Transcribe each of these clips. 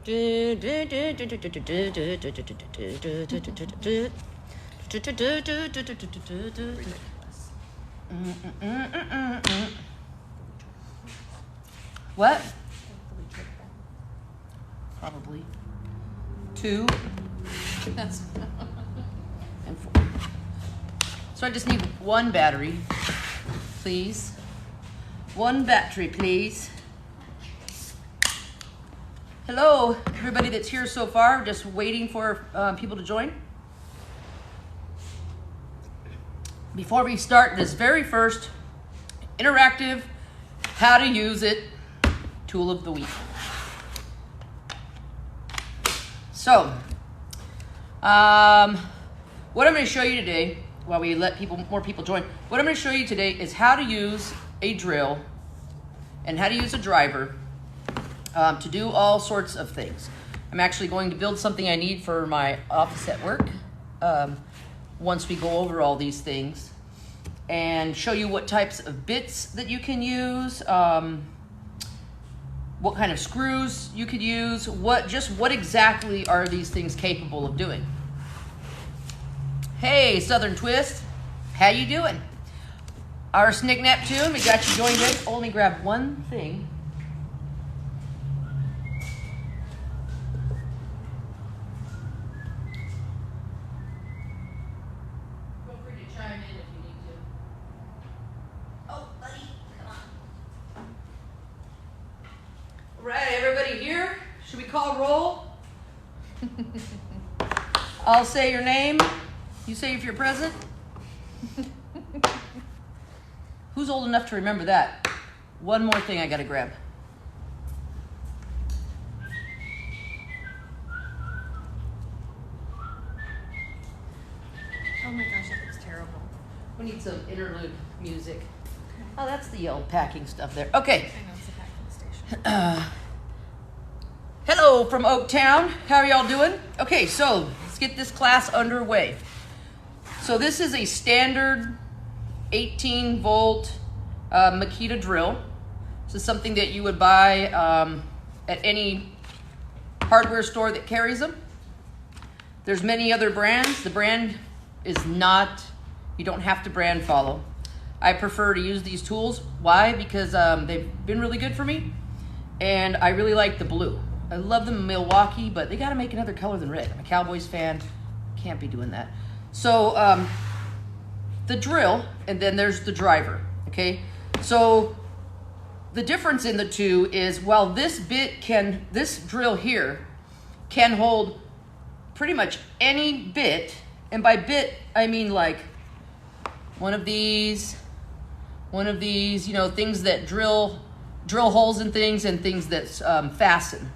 What? Probably 2 and 4. So I just need 1 battery, please. 1 battery, please. Hello, everybody that's here so far. Just waiting for people to join. Before we start this very first interactive how to use it tool of the week. So, what I'm going to show you today, while we let more people join, what I'm going to show you today is how to use a drill and how to use a driver to do all sorts of things. I'm actually going to build something I need for my office at work once we go over all these things, and show you what types of bits that you can use, what kind of screws you could use, what exactly are these things capable of doing. Hey, Southern Twist, how you doing? Our Snick Neptune, we got you joined in. Only grab one thing. Feel free to chime in if you need to. Oh, buddy, come on. All right, everybody here? Should we call roll? I'll say your name. You say if you're present. Who's old enough to remember that? One more thing I gotta grab. Oh my gosh, that looks terrible. We need some interlude music. Okay. Oh, that's the old packing stuff there. Okay. I know it's a packing station. Hello from Oaktown. How are y'all doing? Okay, so let's get this class underway. So this is a standard 18 volt Makita drill. This is something that you would buy at any hardware store that carries them. There's many other brands. The brand is not, you don't have to brand follow. I prefer to use these tools. Why? Because they've been really good for me, and I really like the blue. I love them in Milwaukee, but they gotta make another color than red. I'm a Cowboys fan, can't be doing that. So the drill, and then there's the driver, okay? So the difference in the two is, while this drill here can hold pretty much any bit, and by bit, I mean like one of these, you know, things that drill holes in things and things that fasten.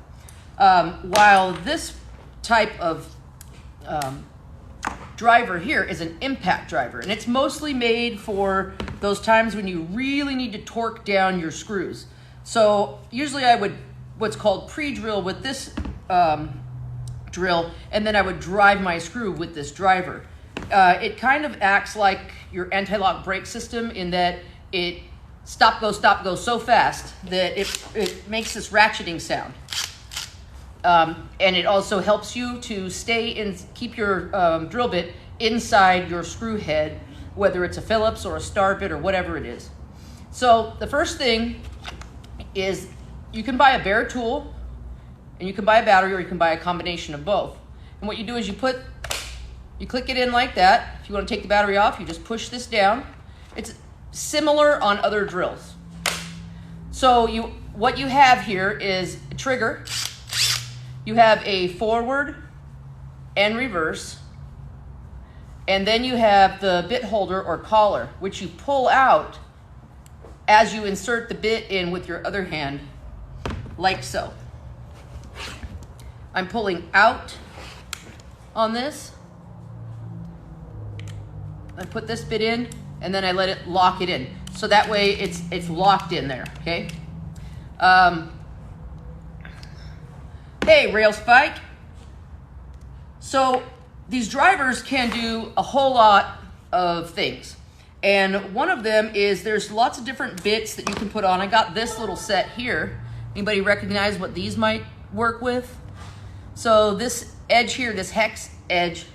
While this type of driver here is an impact driver, and it's mostly made for those times when you really need to torque down your screws. So usually I would what's called pre-drill with this drill, and then I would drive my screw with this driver. It kind of acts like your anti-lock brake system in that it stop go so fast that it makes this ratcheting sound. And it also helps you to keep your drill bit inside your screw head, whether it's a Phillips or a star bit or whatever it is. So the first thing is, you can buy a bare tool, and you can buy a battery, or you can buy a combination of both. And what you do is you click it in like that. If you want to take the battery off, you just push this down. It's similar on other drills. So what you have here is a trigger. You have a forward and reverse, and then you have the bit holder or collar, which you pull out as you insert the bit in with your other hand, like so. I'm pulling out on this. I put this bit in, and then I let it lock it in. So that way it's locked in there, okay? Hey, Rail Spike. So these drivers can do a whole lot of things. And one of them is, there's lots of different bits that you can put on. I got this little set here. Anybody recognize what these might work with? So this edge here, this hex edge,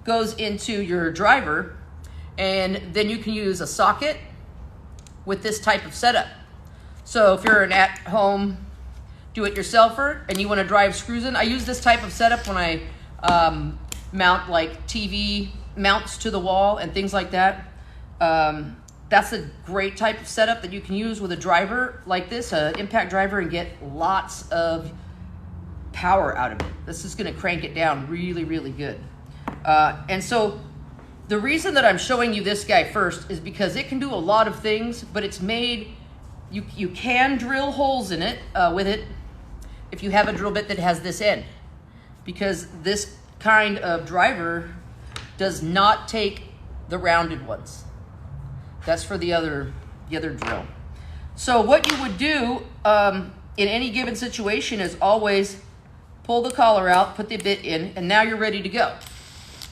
goes into your driver, and then you can use a socket with this type of setup. So if you're an at-home do-it-yourselfer and you want to drive screws in, I use this type of setup when I mount like TV mounts to the wall and things like that. That's a great type of setup that you can use with a driver like this, an impact driver, and get lots of power out of it. This is going to crank it down really, really good. And so the reason that I'm showing you this guy first is because it can do a lot of things, but it's made, you can drill holes in it with it if you have a drill bit that has this end, because this kind of driver does not take the rounded ones. That's for the other drill. So what you would do in any given situation is always pull the collar out, put the bit in, and now you're ready to go.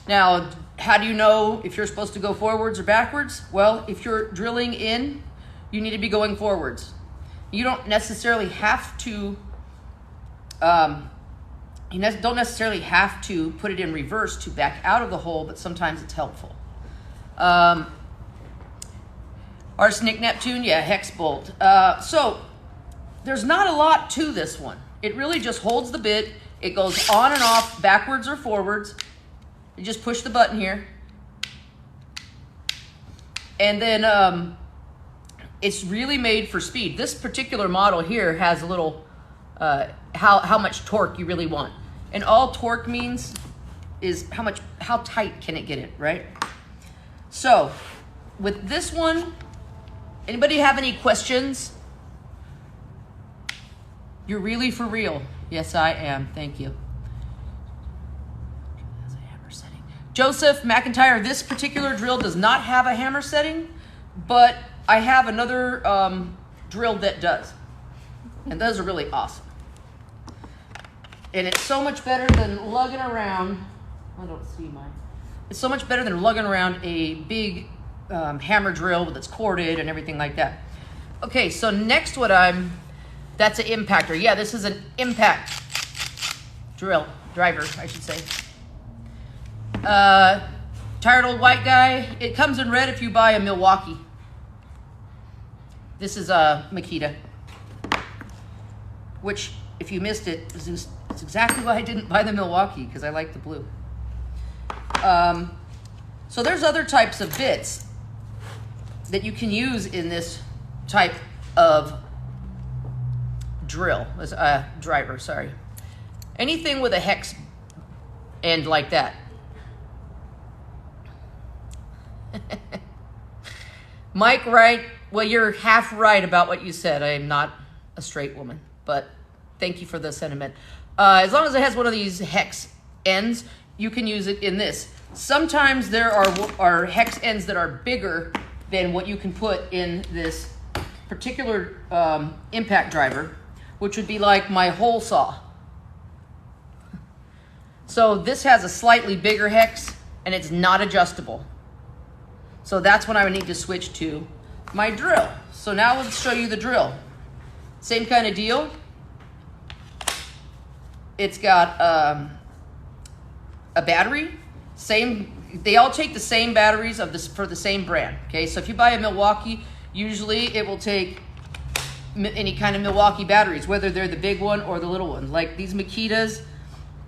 Now, how do you know if you're supposed to go forwards or backwards? Well, if you're drilling in, you need to be going forwards. You don't necessarily have to don't necessarily have to put it in reverse to back out of the hole, but sometimes it's helpful. Arsenic Neptune, yeah, hex bolt. So there's not a lot to this one. It really just holds the bit. It goes on and off, backwards or forwards. You just push the button here. And then it's really made for speed. This particular model here has a little, how much torque you really want. And all torque means is how tight can it get it, right? So with this one, anybody have any questions? You're really for real. Yes, I am. Thank you. Has a hammer setting. Joseph McIntyre, this particular drill does not have a hammer setting, but I have another drill that does. And those are really awesome. And it's so much better than lugging around. I don't see mine. It's so much better than lugging around a big hammer drill that's corded and everything like that. Okay, so next that's an impactor. Yeah, this is an impact driver, I should say. Tired old white guy. It comes in red if you buy a Milwaukee. This is a Makita, which, if you missed it, it's exactly why I didn't buy the Milwaukee, because I like the blue. So there's other types of bits that you can use in this type of driver, sorry. Anything with a hex end like that. Mike, right? Well, you're half right about what you said. I am not a straight woman, but thank you for the sentiment. As long as it has one of these hex ends, you can use it in this. Sometimes there are hex ends that are bigger than what you can put in this particular impact driver, which would be like my hole saw. So this has a slightly bigger hex and it's not adjustable. So that's when I would need to switch to my drill. So now let's show you the drill. Same kind of deal. It's got a battery. They all take the same batteries for the same brand. Okay, so if you buy a Milwaukee, usually it will take any kind of Milwaukee batteries, whether they're the big one or the little one. Like these Makitas,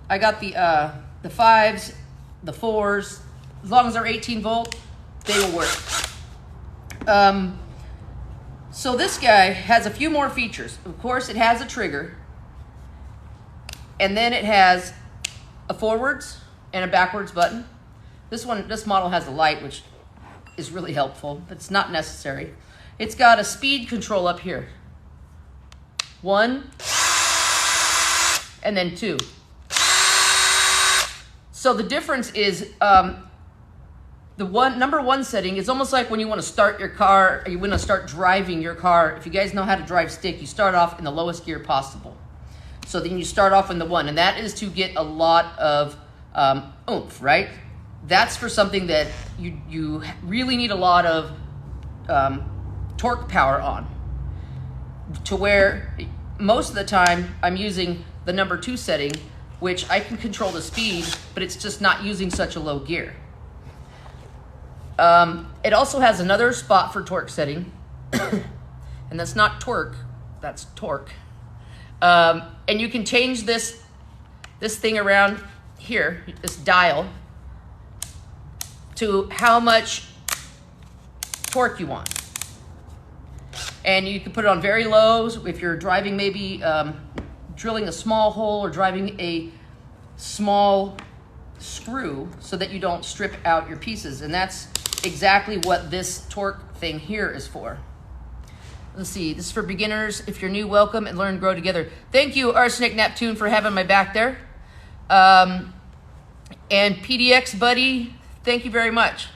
I got the 5s, the 4s. As long as they're 18 volt, they will work. So this guy has a few more features. Of course, it has a trigger, and then it has a forwards and a backwards button. This model has a light, which is really helpful, but it's not necessary. It's got a speed control up here. 1, and then 2. So the difference is the number 1 setting is almost like when you want to start your car, or you want to start driving your car. If you guys know how to drive stick, you start off in the lowest gear possible. So then you start off in the 1, and that is to get a lot of oomph, right? That's for something that you really need a lot of torque power on, to where most of the time I'm using the number 2 setting, which I can control the speed, but it's just not using such a low gear. It also has another spot for torque setting, and that's not torque, that's torque. And you can change this thing around here, this dial, to how much torque you want. And you can put it on very low if you're driving maybe drilling a small hole or driving a small screw so that you don't strip out your pieces. And that's exactly what this torque thing here is for. Let's see, this is for beginners. If you're new, welcome and learn, grow together. Thank you, Arsenic Neptune, for having my back there. And PDX Buddy, thank you very much.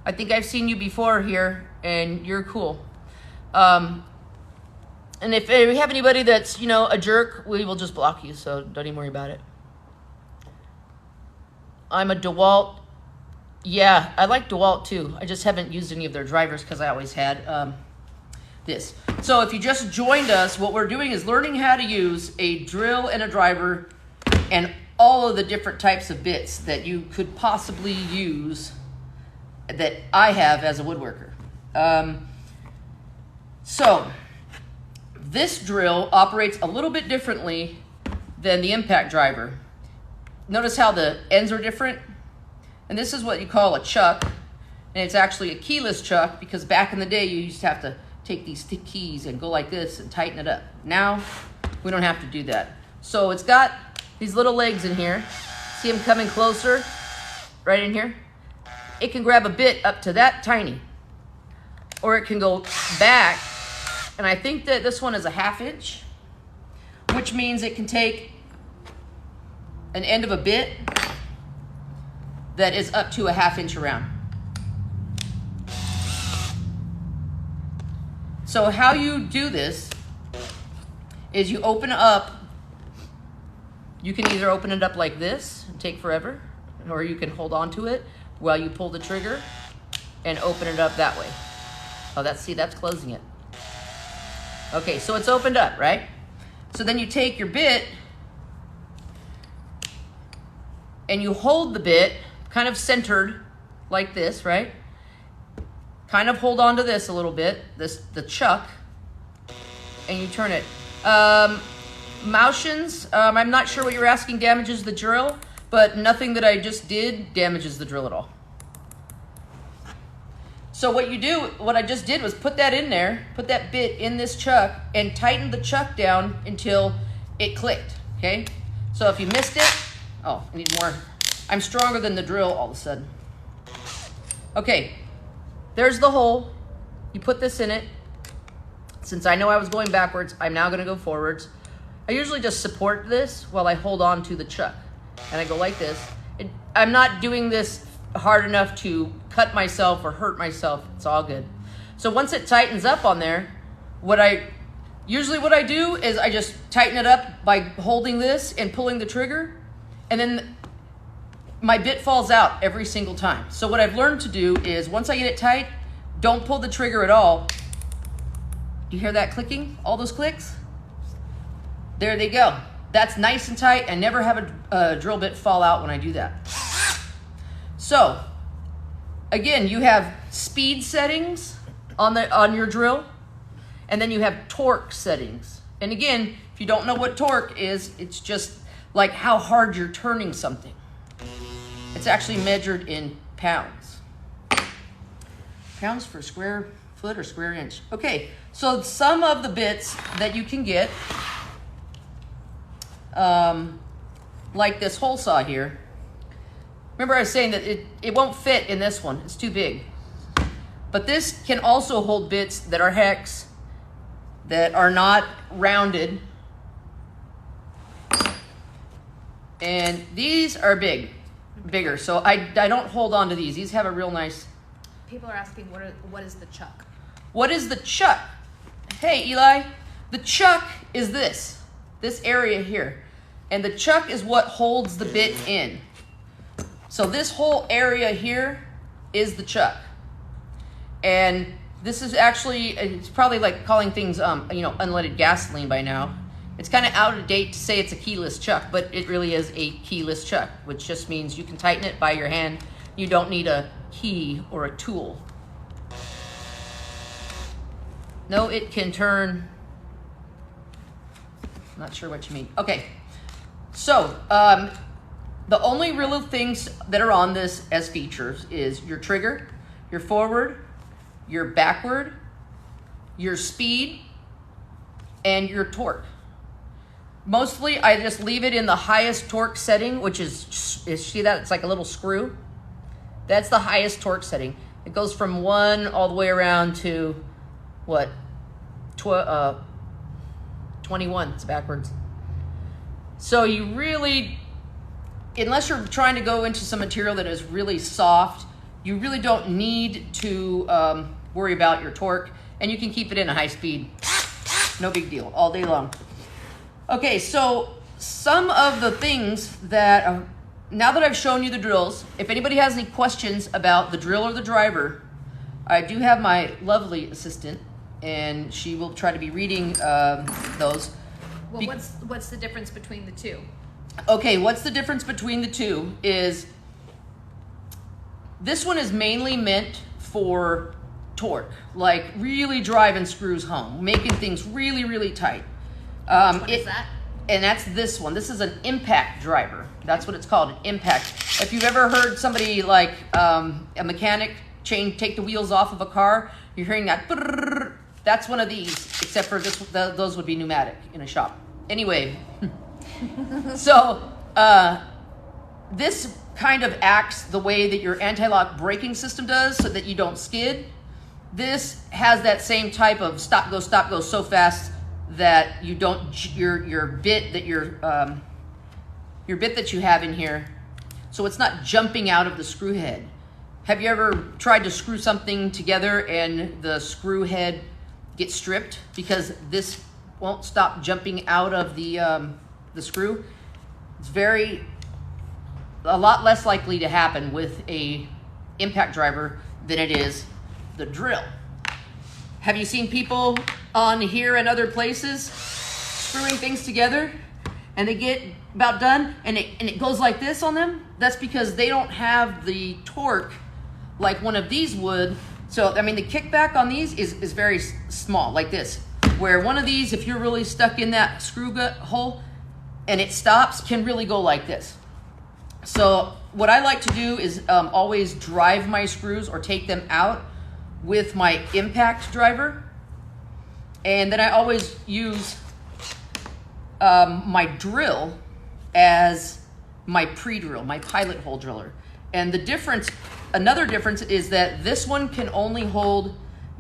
I think I've seen you before here, and you're cool. And if we have anybody that's, you know, a jerk, we will just block you, so don't even worry about it. I'm a DeWalt. Yeah, I like DeWalt too. I just haven't used any of their drivers because I always had this. So if you just joined us, what we're doing is learning how to use a drill and a driver and all of the different types of bits that you could possibly use that I have as a woodworker. So this drill operates a little bit differently than the impact driver. Notice how the ends are different? And this is what you call a chuck. And it's actually a keyless chuck because back in the day you used to have to take these thick keys and go like this and tighten it up. Now we don't have to do that. So it's got these little legs in here. See them coming closer? Right in here? It can grab a bit up to that tiny. Or it can go back. And I think that this one is a 1/2 inch, which means it can take an end of a bit that is up to a 1/2 inch around. So how you do this is you open up, you can either open it up like this and take forever, or you can hold on to it while you pull the trigger and open it up that way. Oh, see, that's closing it. Okay, so it's opened up, right? So then you take your bit and you hold the bit kind of centered like this, right? Kind of hold on to this a little bit, the chuck, and you turn it. Motions, I'm not sure what you're asking damages the drill, but nothing that I just did damages the drill at all. So what I just did was put that in there, put that bit in this chuck, and tighten the chuck down until it clicked, okay? So if you missed it, oh, I need more. I'm stronger than the drill all of a sudden. Okay, there's the hole. You put this in it. Since I know I was going backwards, I'm now gonna go forwards. I usually just support this while I hold on to the chuck. And I go like this. I'm not doing this hard enough to cut myself or hurt myself. It's all good. So once it tightens up on there, what I do is I just tighten it up by holding this and pulling the trigger, and then my bit falls out every single time. So what I've learned to do is once I get it tight, don't pull the trigger at all. Do you hear that clicking? All those clicks? There they go. That's nice and tight. I never have a drill bit fall out when I do that. So, again, you have speed settings on your drill, and then you have torque settings. And again, if you don't know what torque is, it's just like how hard you're turning something. It's actually measured in pounds. Pounds for square foot or square inch. Okay, so some of the bits that you can get, like this hole saw here. Remember I was saying that it won't fit in this one. It's too big. But this can also hold bits that are hex, that are not rounded. And these are bigger. So I don't hold on to these. These have a real nice... People are asking, what is the chuck? What is the chuck? Hey, Eli. The chuck is this area here. And the chuck is what holds the bit in. So this whole area here is the chuck. And this is actually, it's probably like calling things, unleaded gasoline by now. It's kind of out of date to say it's a keyless chuck, but it really is a keyless chuck, which just means you can tighten it by your hand. You don't need a key or a tool. No, it can turn. Not sure what you mean. Okay, so the only real things that are on this as features is your trigger, your forward, your backward, your speed, and your torque. Mostly, I just leave it in the highest torque setting, which is see that? It's like a little screw. That's the highest torque setting. It goes from 1 all the way around to, what, 21. It's backwards. So you really, unless you're trying to go into some material that is really soft, you really don't need to worry about your torque, and you can keep it in a high speed. No big deal, all day long. Okay, so some of the things that, now that I've shown you the drills, if anybody has any questions about the drill or the driver, I do have my lovely assistant, and she will try to be reading those. Well, what's the difference between the two? Okay, what's the difference between the two is this one is mainly meant for torque, like really driving screws home, making things really, really tight. Which one is that? And that's this one. This is an impact driver. That's what it's called, an impact. If you've ever heard somebody like a mechanic take the wheels off of a car, you're hearing that. That's one of these, except for those would be pneumatic in a shop. Anyway, so this kind of acts the way that your anti-lock braking system does, so that you don't skid. This has that same type of stop go so fast that you don't your bit that your bit that you have in here, so it's not jumping out of the screw head. Have you ever tried to screw something together and the screw head gets stripped because this won't stop jumping out of the screw? It's a lot less likely to happen with a impact driver than it is the drill. Have you seen people on here and other places screwing things together and they get about done and it goes like this on them? That's because they don't have the torque like one of these would. So, I mean, the kickback on these is very small, like this. Where one of these, if you're really stuck in that screw hole and it stops, can really go like this. So what I like to do is always drive my screws or take them out with my impact driver. And then I always use my drill as my pre-drill, my pilot hole driller. And the difference, another difference is that this one can only hold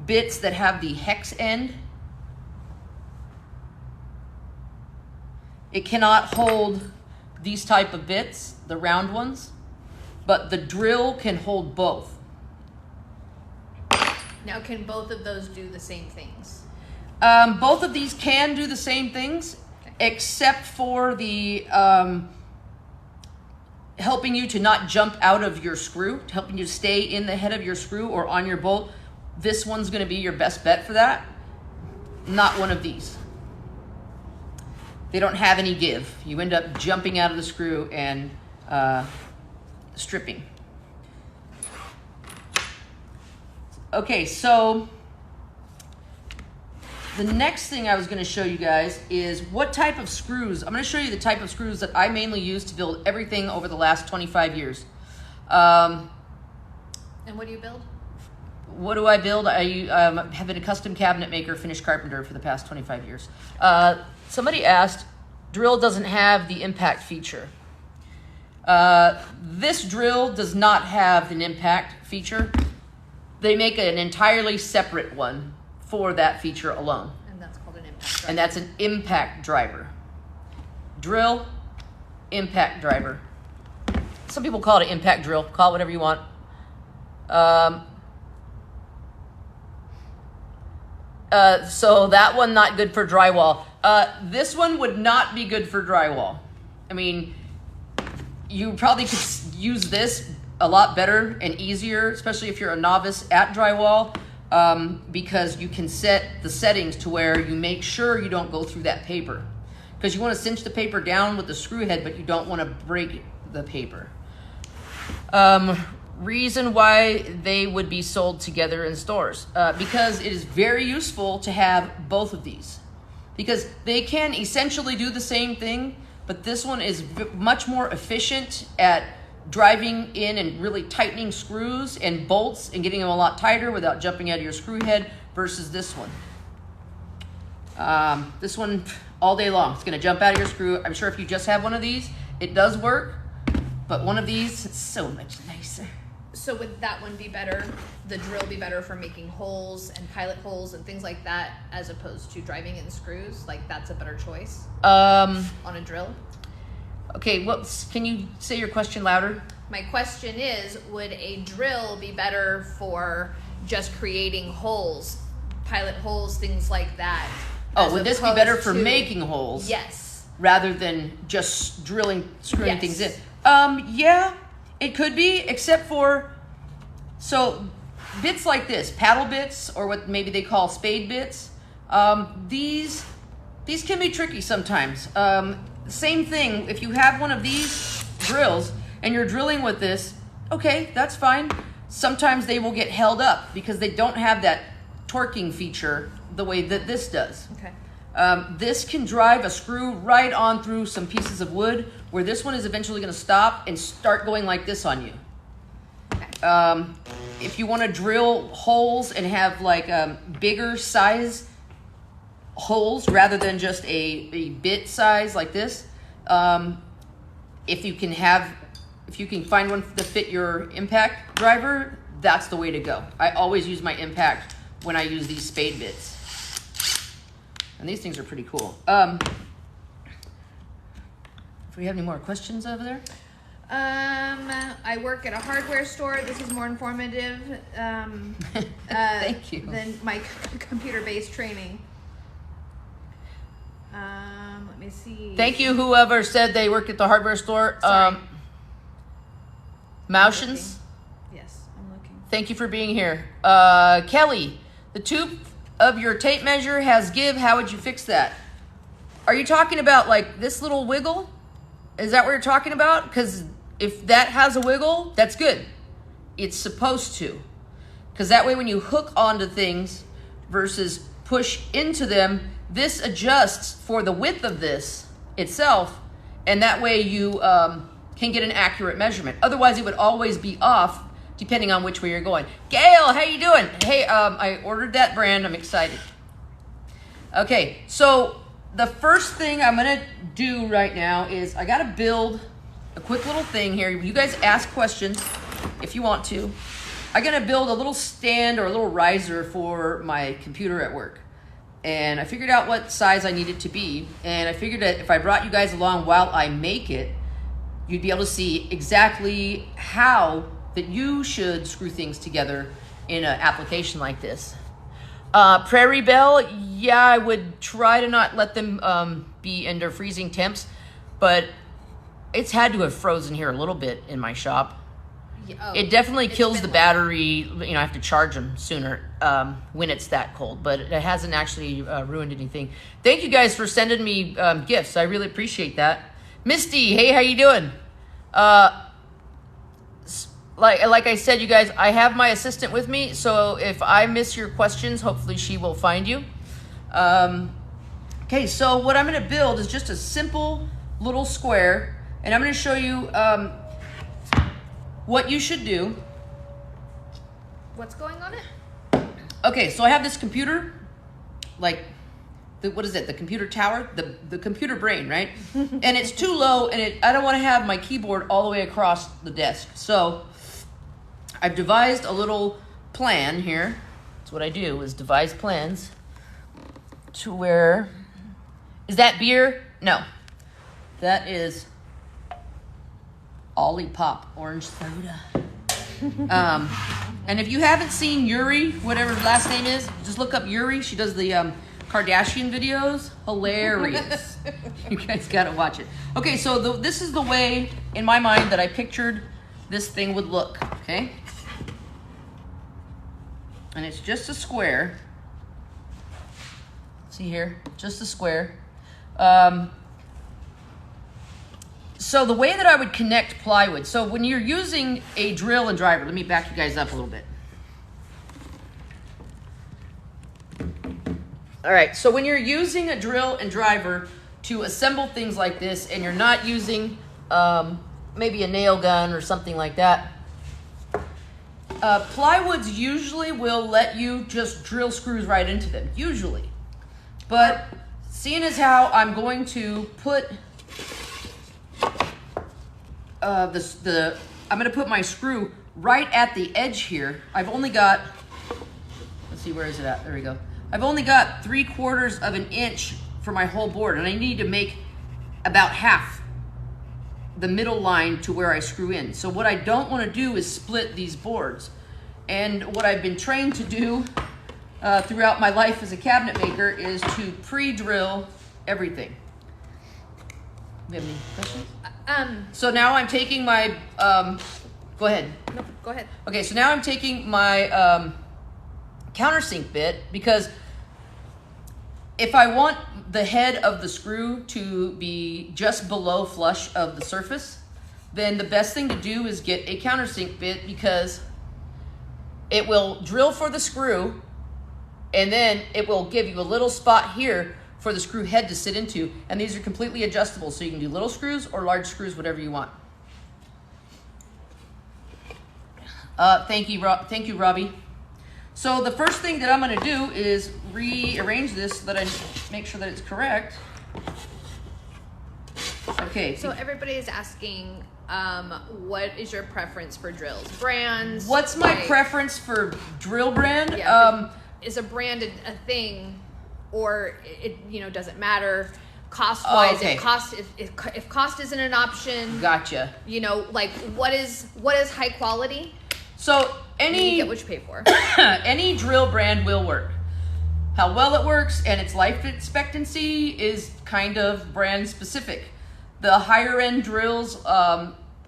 bits that have the hex end. It cannot hold these type of bits, the round ones, but the drill can hold both. Now, can both of those do the same things? Both of these can do the same things, okay, except for the helping you to not jump out of your screw, helping you stay in the head of your screw or on your bolt. This one's going to be your best bet for that, not one of these. They don't have any give. You end up jumping out of the screw and stripping. Okay, so the next thing I was going to show you guys is what type of screws. I'm going to show you the type of screws that I mainly use to build everything over the last 25 years. And what do you build? What do I build? I have been a custom cabinet maker, finished carpenter for the past 25 years. Somebody asked, drill doesn't have the impact feature. This drill does not have an impact feature. They make an entirely separate one for that feature alone. And that's called an impact driver. And that's an impact driver. Drill, impact driver. Some people call it an impact drill. Call it whatever you want. So that one not good for drywall. This one would not be good for drywall. I mean, you probably could use this a lot better and easier, especially if you're a novice at drywall, because you can set the settings to where you make sure you don't go through that paper. because you want to cinch the paper down with the screw head, but you don't want to break the paper. Reason why they would be sold together in stores, because it is very useful to have both of these, because they can essentially do the same thing, but this one is much more efficient at driving in and really tightening screws and bolts and getting them a lot tighter without jumping out of your screw head versus this one. This one all day long, it's going to jump out of your screw. I'm sure if you just have one of these, it does work, but one of these, it's so much nicer. So would that one be better, the drill be better for making holes and pilot holes and things like that, as opposed to driving in screws? Like, that's a better choice on a drill? Okay, can you say your question louder? My question is, would a drill be better for just creating holes, pilot holes, things like that? Oh, would this be better for making holes? Yes. Rather than just screwing Yes. things in? Yeah, it could be, except for, so bits like this, paddle bits, or what maybe they call spade bits, these can be tricky sometimes. Same thing, if you have one of these drills and you're drilling with this, okay, that's fine. Sometimes they will get held up because they don't have that torquing feature the way that this does. Okay. This can drive a screw right on through some pieces of wood, where this one is eventually going to stop and start going like this on you. Okay. If you want to drill holes and have like bigger size holes rather than just a bit size like this, if you can find one to fit your impact driver, that's the way to go. I always use my impact when I use these spade bits. And these things are pretty cool. If we have any more questions over there? I work at a hardware store. This is more informative Thank you. than my computer-based training. Let me see. Thank you, whoever said they work at the hardware store. Sorry. Mauschens, Yes, I'm looking. thank you for being here. Kelly, the tube of your tape measure has give. How would you fix that? Are you talking about like this little wiggle? Is that what you're talking about? Because if that has a wiggle, that's good. It's supposed to. Because that way when you hook onto things versus push into them, this adjusts for the width of this itself, and that way you can get an accurate measurement. Otherwise, it would always be off depending on which way you're going. Gail, how you doing? Hey, I ordered that brand. I'm excited. Okay, so the first thing I'm going to do right now is I got to build a quick little thing here. You guys ask questions if you want to. I'm going to build a little stand or a little riser for my computer at work. And I figured out what size I need it to be. And I figured that if I brought you guys along while I make it, you'd be able to see exactly how that you should screw things together in an application like this. Prairie Belle, yeah, I would try to not let them be under freezing temps, but it's had to have frozen here a little bit in my shop. Yeah, It definitely kills the battery. You know, I have to charge them sooner when it's that cold, but it hasn't actually ruined anything. Thank you guys for sending me gifts. I really appreciate that. Misty, hey, how you doing? Like I said, you guys, I have my assistant with me, so if I miss your questions, hopefully she will find you. Okay, so what I'm going to build is just a simple little square, and I'm going to show you what you should do. What's going on it? Okay, so I have this computer, like, what is it, the computer tower? The computer brain, right? And it's too low, and I don't want to have my keyboard all the way across the desk. So I've devised a little plan here. That's what I do, is devise plans to where... Is that beer? No. That is Ollie Pop orange soda. And if you haven't seen Yuri, whatever her last name is, just look up Yuri. She does the Kardashian videos. Hilarious. You guys gotta watch it. Okay, so this is the way, in my mind, that I pictured this thing would look, okay? And it's just a square. See here, just a square. So the way that I would connect plywood, so when you're using a drill and driver, let me back you guys up a little bit. All right, so when you're using a drill and driver to assemble things like this, and you're not using maybe a nail gun or something like that, plywoods usually will let you just drill screws right into them, usually. But seeing as how I'm going to put I'm going to put my screw right at the edge here. I've only got, let's see, where is it at? There we go. I've only got 3/4 of an inch for my whole board, and I need to make about half the middle line to where I screw in. So what I don't want to do is split these boards. And what I've been trained to do throughout my life as a cabinet maker is to pre-drill everything. Do you have any questions? So now I'm taking my, go ahead. No, go ahead. Okay, so now I'm taking my countersink bit, because if I want the head of the screw to be just below flush of the surface, then the best thing to do is get a countersink bit, because it will drill for the screw, and then it will give you a little spot here for the screw head to sit into, and these are completely adjustable, so you can do little screws or large screws, whatever you want. Thank you, Robbie. So the first thing that I'm going to do is rearrange this so that I make sure that it's correct. Okay. So everybody is asking, what is your preference for drills? Brands? What's my preference for drill brand? Yeah, is a brand a thing, or it doesn't matter cost-wise? Okay. If cost isn't an option, gotcha. Like what is high quality? So you get what you pay for. Any drill brand will work. How well it works and its life expectancy is kind of brand specific. The higher end drills,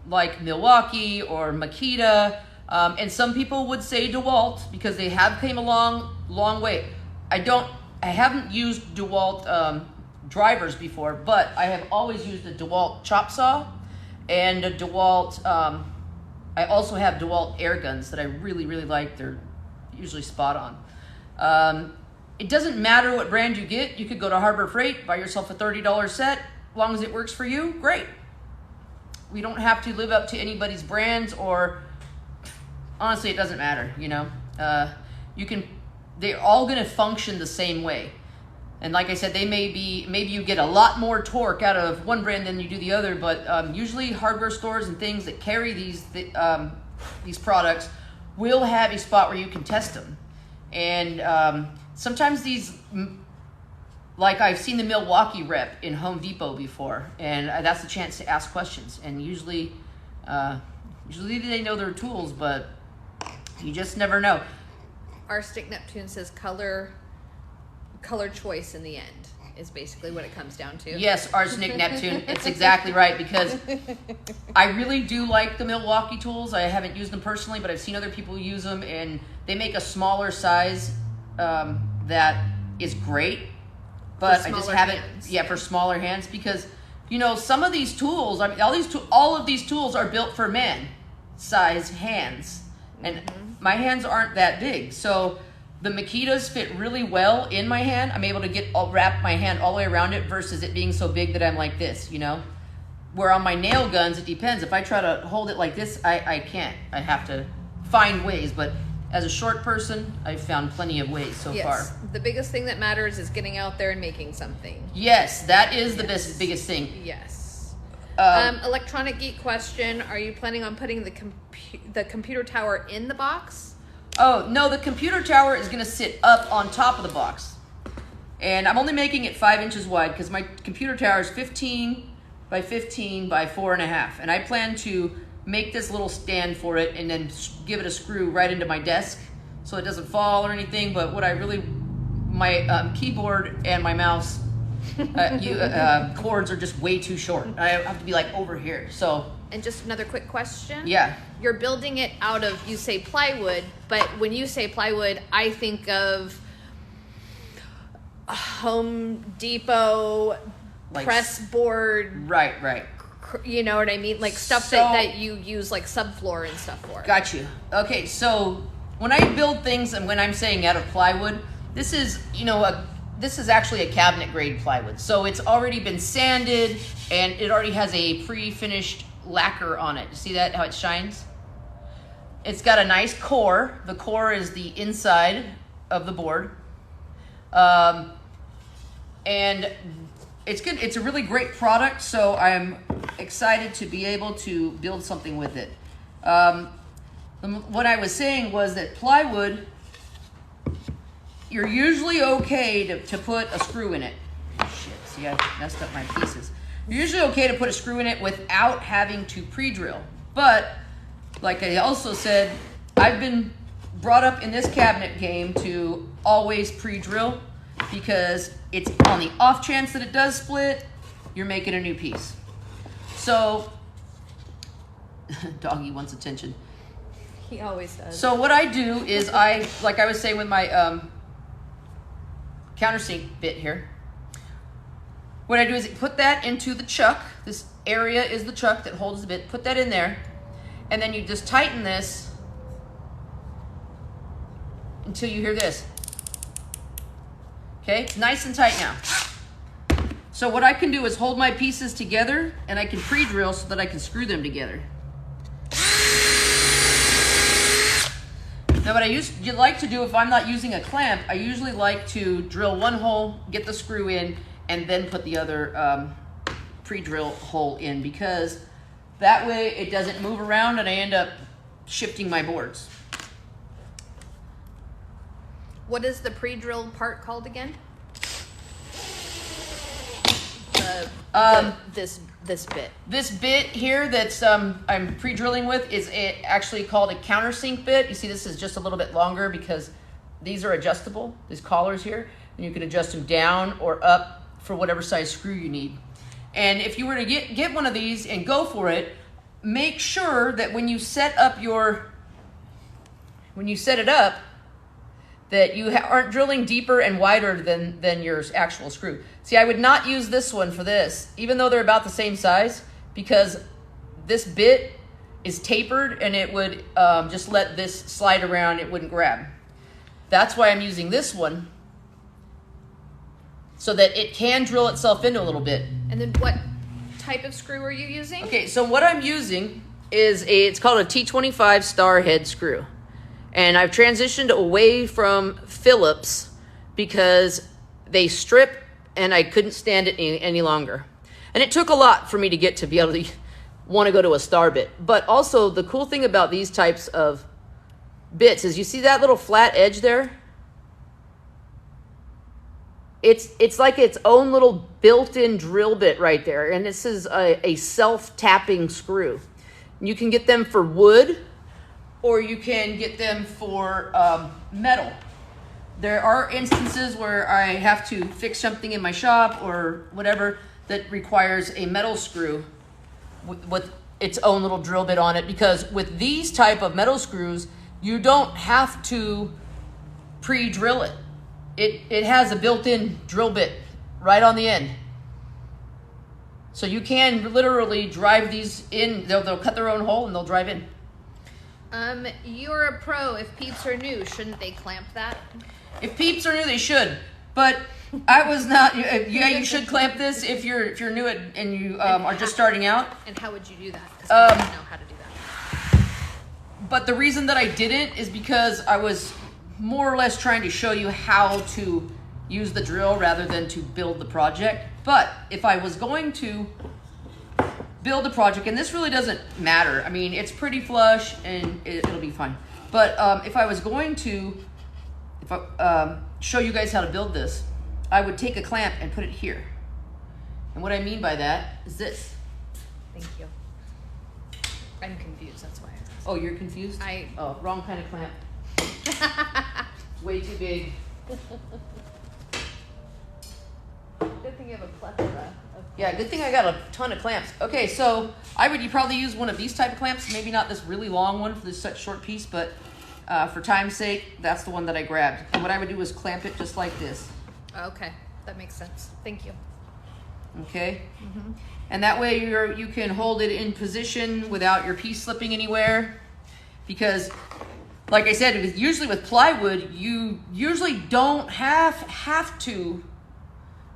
like Milwaukee or Makita, and some people would say DeWalt, because they have came a long way. I haven't used DeWalt drivers before, but I have always used a DeWalt chop saw and a DeWalt. I also have DeWalt air guns that I really, really like. They're usually spot on. It doesn't matter what brand you get. You could go to Harbor Freight, buy yourself a $30 set. As long as it works for you, great. We don't have to live up to anybody's brands, or honestly, it doesn't matter. They're all going to function the same way. And like I said, maybe you get a lot more torque out of one brand than you do the other, but usually hardware stores and things that carry these products will have a spot where you can test them. And sometimes these, like I've seen the Milwaukee rep in Home Depot before, and that's a chance to ask questions. And usually they know their tools, but you just never know. Our Stick Neptune says color choice in the end is basically what it comes down to. Yes, Arsenic Neptune. It's exactly right, because I really do like the Milwaukee tools. I haven't used them personally, but I've seen other people use them, and they make a smaller size that is great. But I just haven't, for smaller hands, because some of these tools, I mean, all of these tools are built for man size hands, and my hands aren't that big, so the Makitas fit really well in my hand. I'm able to wrap my hand all the way around it, versus it being so big that I'm like this, Where on my nail guns, it depends. If I try to hold it like this, I can't. I have to find ways, but as a short person, I've found plenty of ways so far. The biggest thing that matters is getting out there and making something. Yes, that is the biggest thing. Yes. Electronic Geek question, are you planning on putting the computer tower in the box? Oh, no, the computer tower is going to sit up on top of the box. And I'm only making it 5 inches wide, because my computer tower is 15 by 15 by 4.5. And I plan to make this little stand for it and then give it a screw right into my desk so it doesn't fall or anything. But my keyboard and my mouse cords are just way too short. I have to be like over here. So. And just another quick question. Yeah. You're building it out of, you say plywood, but when you say plywood, I think of Home Depot, like press board. Right. You know what I mean? Like stuff that you use like subfloor and stuff for. Got you. Okay, so when I build things and when I'm saying out of plywood, this is, this is actually a cabinet grade plywood. So it's already been sanded and it already has a pre-finished lacquer on it. See that, how it shines? It's got a nice core. The core is the inside of the board. And it's good. It's a really great product, so I'm excited to be able to build something with it. What I was saying was that plywood, you're usually okay to put a screw in it. Shit, see, I messed up my pieces. You're usually okay to put a screw in it without having to pre-drill. But, like I also said, I've been brought up in this cabinet game to always pre-drill, because it's on the off chance that it does split, you're making a new piece. So, doggy wants attention. He always does. So what I do is like I was saying with my countersink bit here, what I do is put that into the chuck. This area is the chuck that holds the bit. Put that in there, and then you just tighten this until you hear this. Okay, it's nice and tight now. So what I can do is hold my pieces together and I can pre-drill so that I can screw them together. Now what I like to do if I'm not using a clamp, I usually like to drill one hole, get the screw in, and then put the other pre-drill hole in, because that way it doesn't move around and I end up shifting my boards. What is the pre-drilled part called again? This bit. This bit here that's I'm pre-drilling with is actually called a countersink bit. You see, this is just a little bit longer because these are adjustable. These collars here, and you can adjust them down or up for whatever size screw you need. And if you were to get one of these and go for it, make sure that when you set it up, that you aren't drilling deeper and wider than your actual screw. See, I would not use this one for this, even though they're about the same size, because this bit is tapered and it would just let this slide around, it wouldn't grab. That's why I'm using this one, so that it can drill itself into a little bit. And then what type of screw are you using? Okay, so what I'm using is it's called a T25 star head screw. And I've transitioned away from Phillips because they strip and I couldn't stand it any longer. And it took a lot for me to get to be able to want to go to a star bit. But also the cool thing about these types of bits is, you see that little flat edge there? It's like its own little built-in drill bit right there. And this is a self-tapping screw. You can get them for wood, or you can get them for metal. There are instances where I have to fix something in my shop or whatever that requires a metal screw with its own little drill bit on it, because with these type of metal screws, you don't have to pre-drill it. It has a built-in drill bit right on the end. So you can literally drive these in. They'll cut their own hole and they'll drive in. You're a pro. If peeps are new, shouldn't they clamp that? If peeps are new, they should. But I was not. Yeah, you should clamp this if you're new and you are just starting out. And how would you do that? Because I don't know how to do that. But the reason that I didn't is because I was more or less trying to show you how to use the drill rather than to build the project. But if I was going to build a project, and this really doesn't matter. I mean, it's pretty flush and it'll be fine. But if I was going to show you guys how to build this, I would take a clamp and put it here. And what I mean by that is this. Thank you. I'm confused, that's why. Oh, you're confused? Oh, wrong kind of clamp. Way too big. Good thing you have a plethora. Yeah, good thing I got a ton of clamps. Okay, so you probably use one of these type of clamps, maybe not this really long one for this such short piece, but for time's sake, that's the one that I grabbed. And what I would do is clamp it just like this. Okay, that makes sense. Thank you. Okay? And that way you can hold it in position without your piece slipping anywhere. Because, like I said, usually with plywood, you usually don't have to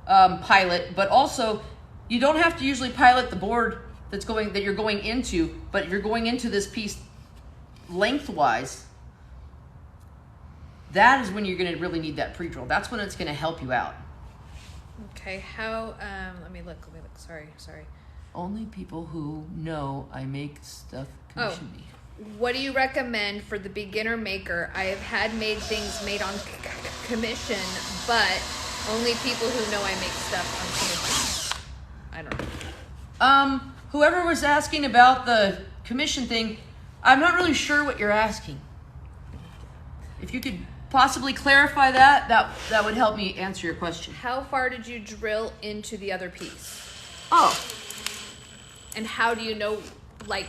pilot, but also you don't have to usually pilot the board that you're going into, but you're going into this piece lengthwise. That is when you're going to really need that pre-drill. That's when it's going to help you out. Okay, how, let me look, sorry. Only people who know I make stuff commission me. What do you recommend for the beginner maker? I have had made things made on commission, but only people who know I make stuff on commission. I don't know. Whoever was asking about the commission thing, I'm not really sure what you're asking. If you could possibly clarify that would help me answer your question. How far did you drill into the other piece? Oh. And how do you know, like,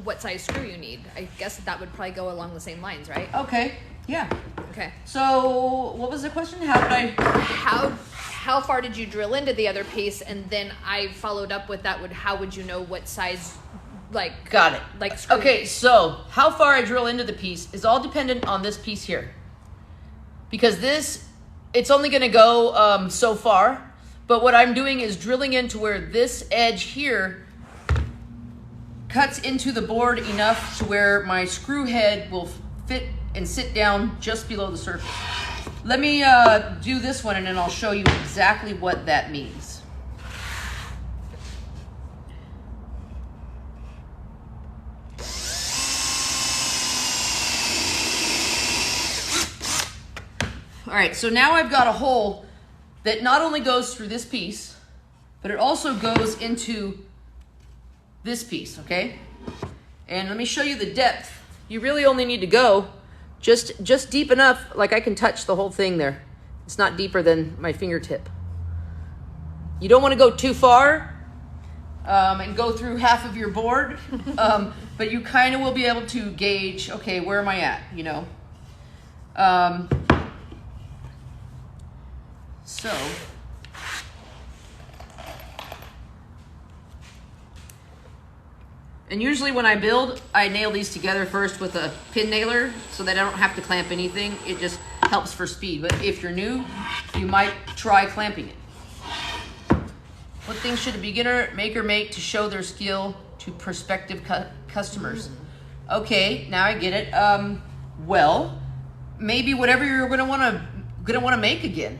what size screw you need? I guess that would probably go along the same lines, right? Okay. Yeah. Okay. So, what was the question? How far did you drill into the other piece? And then I followed up with that how would you know what size, like... Got it. Like screw. Okay, so how far I drill into the piece is all dependent on this piece here. Because it's only going to go so far. But what I'm doing is drilling into where this edge here cuts into the board enough to where my screw head will fit and sit down just below the surface. Let me do this one and then I'll show you exactly what that means. All right, so now I've got a hole that not only goes through this piece, but it also goes into this piece, okay? And let me show you the depth. You really only need to go just deep enough, like I can touch the whole thing there. It's not deeper than my fingertip. You don't want to go too far and go through half of your board, but you kind of will be able to gauge, okay, where am I at, you know? So, and usually when I build, I nail these together first with a pin nailer so that I don't have to clamp anything. It just helps for speed. But if you're new, you might try clamping it. What things should a beginner maker make to show their skill to prospective customers? Okay, now I get it. Well, maybe whatever you're gonna wanna make again.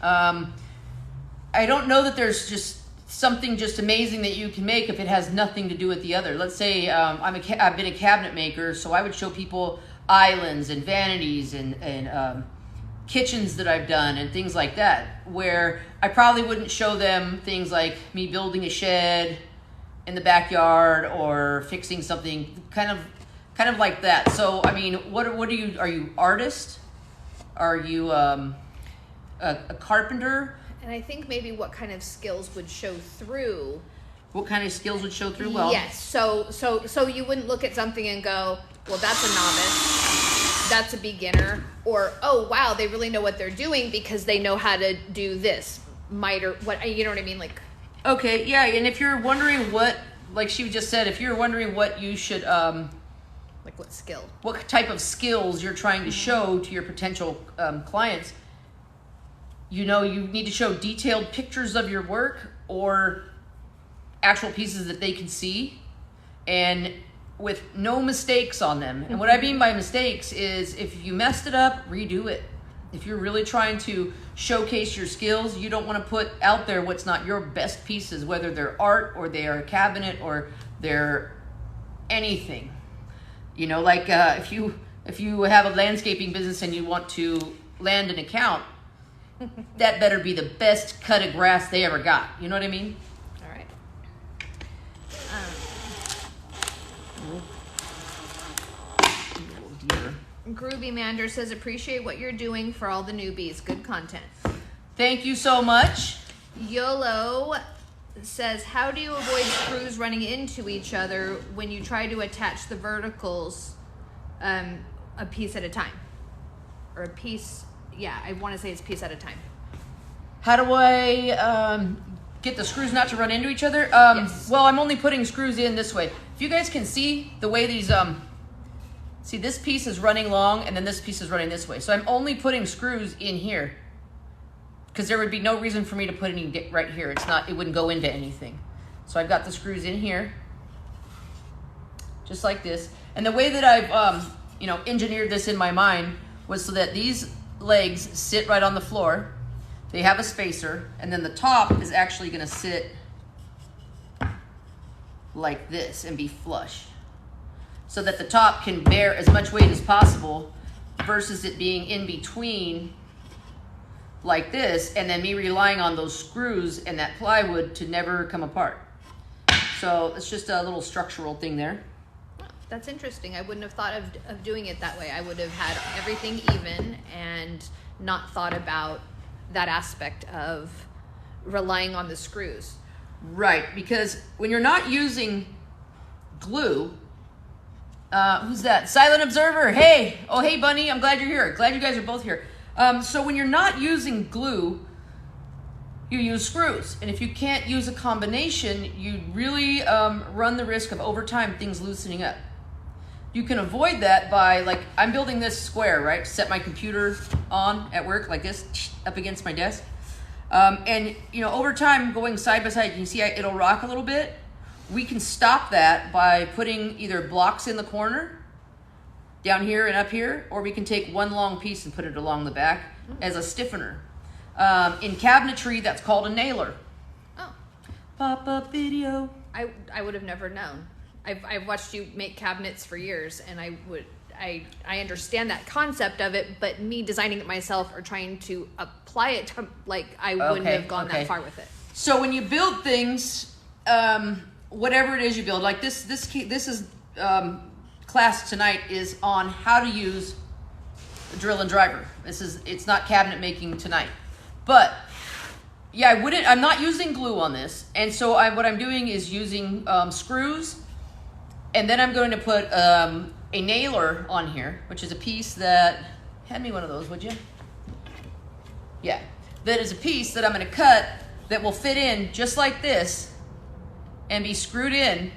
I don't know that there's just something just amazing that you can make if it has nothing to do with the other. Let's say I've been a cabinet maker, so I would show people islands and vanities and kitchens that I've done and things like that, where I probably wouldn't show them things like me building a shed in the backyard or fixing something kind of like that. So I mean, what are you artist? Are you a carpenter? And I think maybe what kind of skills would show through. What kind of skills would show through? Well, yes. So you wouldn't look at something and go, well, that's a novice, that's a beginner, or oh wow, they really know what they're doing because they know how to do this. Might or what, you know what I mean? Like, okay, yeah. And if you're wondering what, like she just said, if you're wondering what you should like what skill, what type of skills you're trying to show to your potential clients. You know, you need to show detailed pictures of your work or actual pieces that they can see and with no mistakes on them. And what I mean by mistakes is if you messed it up, redo it. If you're really trying to showcase your skills, you don't want to put out there what's not your best pieces, whether they're art or they are a cabinet or they're anything. You know, like if you have a landscaping business and you want to land an account, that better be the best cut of grass they ever got. You know what I mean? All right. Oh dear. Groovy Mander says, appreciate what you're doing for all the newbies. Good content. Thank you so much. YOLO says, how do you avoid screws running into each other when you try to attach the verticals a piece at a time? Or a piece... Yeah, I want to say it's piece at a time. How do I get the screws not to run into each other. Yes. Well, I'm only putting screws in this way. If you guys can see the way these, see this piece is running long and then this piece is running this way. So I'm only putting screws in here because there would be no reason for me to put any right here. It wouldn't go into anything. So I've got the screws in here, just like this. And the way that I've, engineered this in my mind was so that these legs sit right on the floor. They have a spacer, and then the top is actually gonna sit like this and be flush, so that the top can bear as much weight as possible versus it being in between like this, and then me relying on those screws and that plywood to never come apart. So it's just a little structural thing there. That's interesting. I wouldn't have thought of doing it that way. I would have had everything even and not thought about that aspect of relying on the screws. Right, because when you're not using glue, who's that? Silent observer. Hey, oh hey Bunny, I'm glad you're here. Glad you guys are both here. So when you're not using glue, you use screws, and if you can't use a combination, you really run the risk of over time things loosening up. You can avoid that by, like, I'm building this square, right? Set my computer on at work like this, up against my desk. And, over time, going side by side, you can see it'll rock a little bit. We can stop that by putting either blocks in the corner, down here and up here, or we can take one long piece and put it along the back as a stiffener. In cabinetry, that's called a nailer. Oh. Pop-up video. I would have never known. I've watched you make cabinets for years, and I understand that concept of it, but me designing it myself or trying to apply it to, I wouldn't have gone that far with it. So when you build things, whatever it is you build, like this is class tonight is on how to use a drill and driver. It's not cabinet making tonight, but yeah, I'm not using glue on this, and so what I'm doing is using screws. And then I'm going to put a nailer on here, which is a piece that, hand me one of those, would you? Yeah, that is a piece that I'm going to cut that will fit in just like this and be screwed in,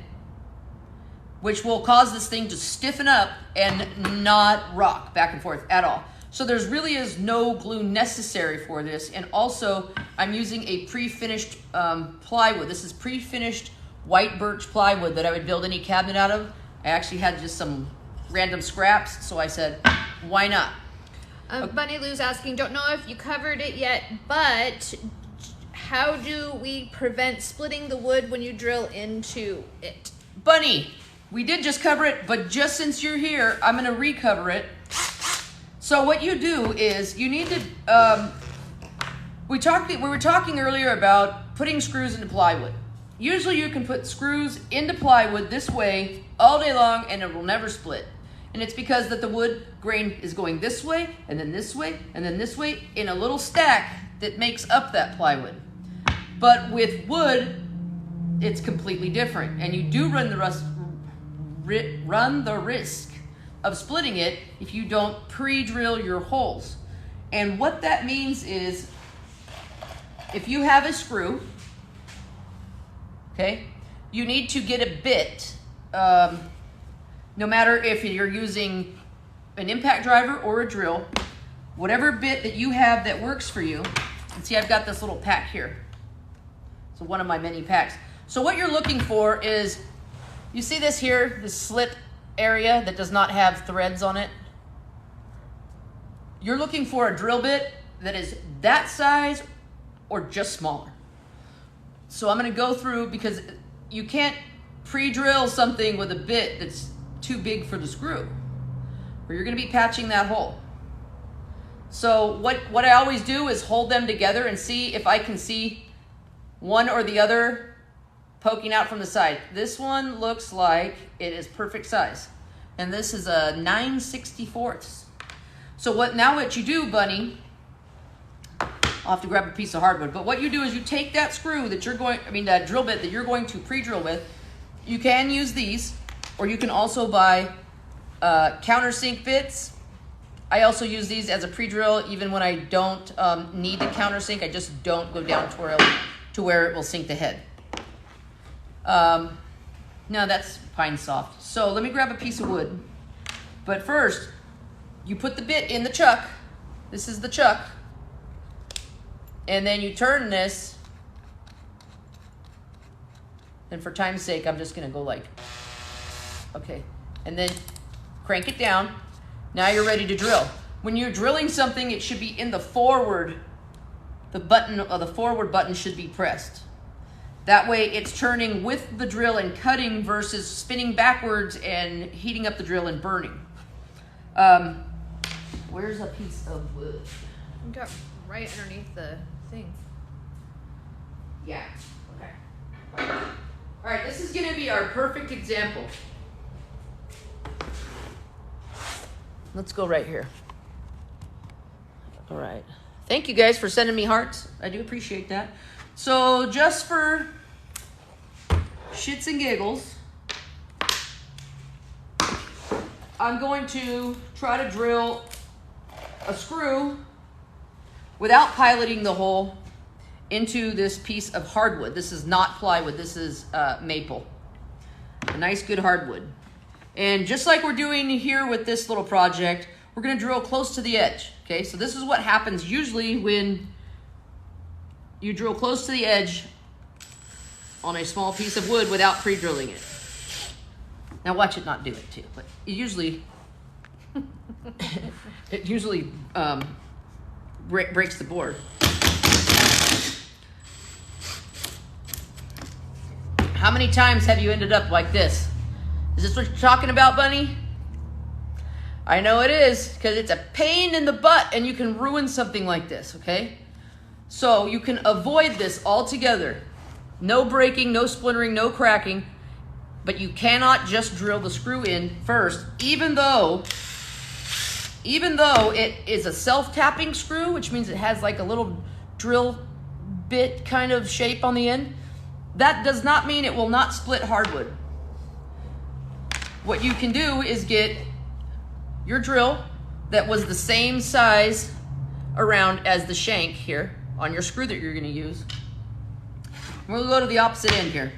which will cause this thing to stiffen up and not rock back and forth at all. So there's really is no glue necessary for this. And also I'm using a pre-finished plywood. This is pre-finished white birch plywood that I would build any cabinet out of. I actually had just some random scraps, so I said, why not? Bunny Lou's asking, don't know if you covered it yet, but how do we prevent splitting the wood when you drill into it? Bunny, we did just cover it, but just since you're here, I'm gonna recover it. So what you do is you need to, we were talking earlier about putting screws into plywood. Usually you can put screws into plywood this way all day long and it will never split. And it's because that the wood grain is going this way and then this way and then this way in a little stack that makes up that plywood. But with wood, it's completely different, and you do run the risk of splitting it if you don't pre-drill your holes. And what that means is if you have a screw, okay, you need to get a bit, no matter if you're using an impact driver or a drill, whatever bit that you have that works for you. And see, I've got this little pack here. So one of my many packs. So what you're looking for is, you see this here, this slit area that does not have threads on it? You're looking for a drill bit that is that size or just smaller. So I'm going to go through, because you can't pre-drill something with a bit that's too big for the screw, or you're going to be patching that hole. So what I always do is hold them together and see if I can see one or the other poking out from the side. This one looks like it is perfect size, and this is a 9/64. So what you do, Bunny, I'll have to grab a piece of hardwood, but what you do is you take that screw that that drill bit that you're going to pre-drill with. You can use these, or you can also buy countersink bits. I also use these as a pre-drill even when I don't need the countersink. I just don't go down to where it will sink the head. Now that's pine soft. So let me grab a piece of wood. But first, you put the bit in the chuck. This is the chuck. And then you turn this. And for time's sake, I'm just gonna go like, okay. And then crank it down. Now you're ready to drill. When you're drilling something, it should be in the forward. The button, or the forward button should be pressed. That way it's turning with the drill and cutting versus spinning backwards and heating up the drill and burning. Where's a piece of wood? You got right underneath the thing. Yeah, okay. All right, this is gonna be our perfect example. Let's go right here. All right. Thank you guys for sending me hearts. I do appreciate that. So just for shits and giggles, I'm going to try to drill a screw without piloting the hole into this piece of hardwood. This is not plywood. This is maple. A nice, good hardwood. And just like we're doing here with this little project, we're going to drill close to the edge. Okay, so this is what happens usually when you drill close to the edge on a small piece of wood without pre-drilling it. Now watch it not do it too, but it usually breaks the board. How many times have you ended up like this? Is this what you're talking about, Bunny? I know it is, because it's a pain in the butt and you can ruin something like this, okay? So you can avoid this altogether. No breaking, no splintering, no cracking, but you cannot just drill the screw in first, even though it is a self-tapping screw, which means it has like a little drill bit kind of shape on the end. That does not mean it will not split hardwood. What you can do is get your drill that was the same size around as the shank here on your screw that you're going to use. We'll go to the opposite end here.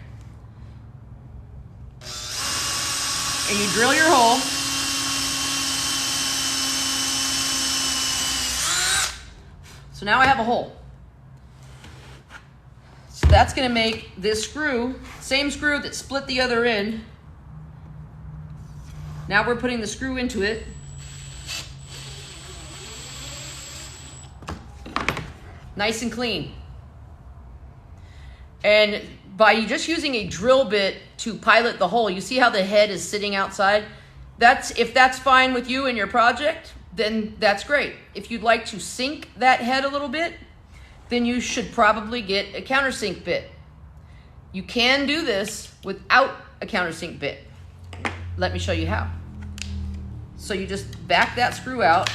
And you drill your hole. So now I have a hole. So that's going to make this screw, same screw that split the other end. Now we're putting the screw into it. Nice and clean. And by just using a drill bit to pilot the hole, you see how the head is sitting outside? If that's fine with you and your project, then that's great. If you'd like to sink that head a little bit, then you should probably get a countersink bit. You can do this without a countersink bit. Let me show you how. So you just back that screw out.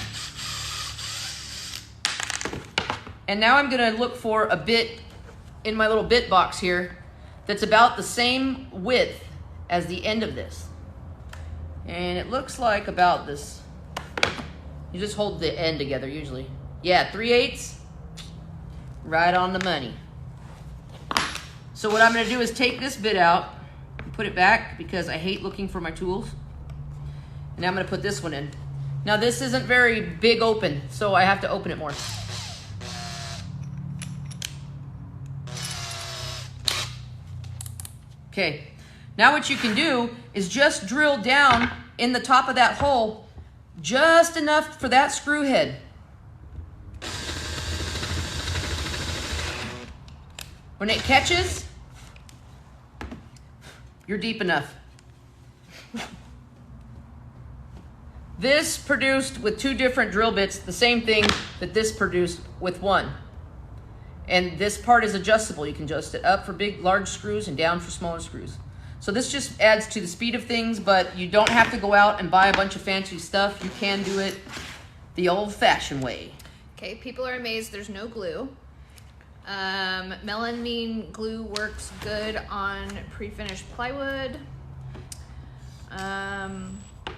And now I'm gonna look for a bit in my little bit box here that's about the same width as the end of this. And it looks like about this. You just hold the end together usually. Yeah, 3/8, right on the money. So what I'm gonna do is take this bit out and put it back because I hate looking for my tools. And now I'm gonna put this one in. Now this isn't very big open, so I have to open it more. Okay, now what you can do is just drill down in the top of that hole just enough for that screw head. When it catches, you're deep enough. This produced with 2 different drill bits the same thing that this produced with 1. And this part is adjustable. You can adjust it up for big, large screws and down for smaller screws. So this just adds to the speed of things, but you don't have to go out and buy a bunch of fancy stuff. You can do it the old-fashioned way. Okay, people are amazed there's no glue. Melamine glue works good on pre-finished plywood.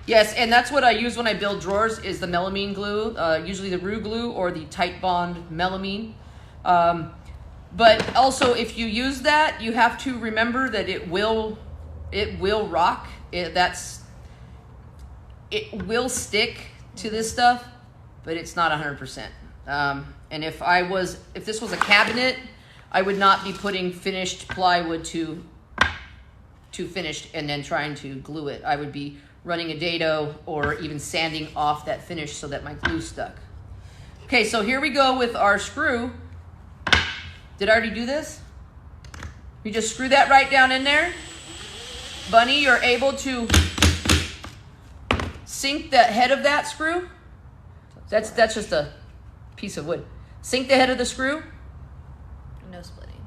Yes, and that's what I use when I build drawers is the melamine glue, usually the Rue glue or the Tight Bond melamine. But also, if you use that, you have to remember that it will rock. It will stick to this stuff, but it's not 100%. And if this was a cabinet, I would not be putting finished plywood to finished and then trying to glue it. I would be running a dado or even sanding off that finish so that my glue stuck. Okay, so here we go with our screw. Did I already do this? You just screw that right down in there. Bunny, you're able to sink the head of that screw. That's just a piece of wood. Sink the head of the screw. No splitting.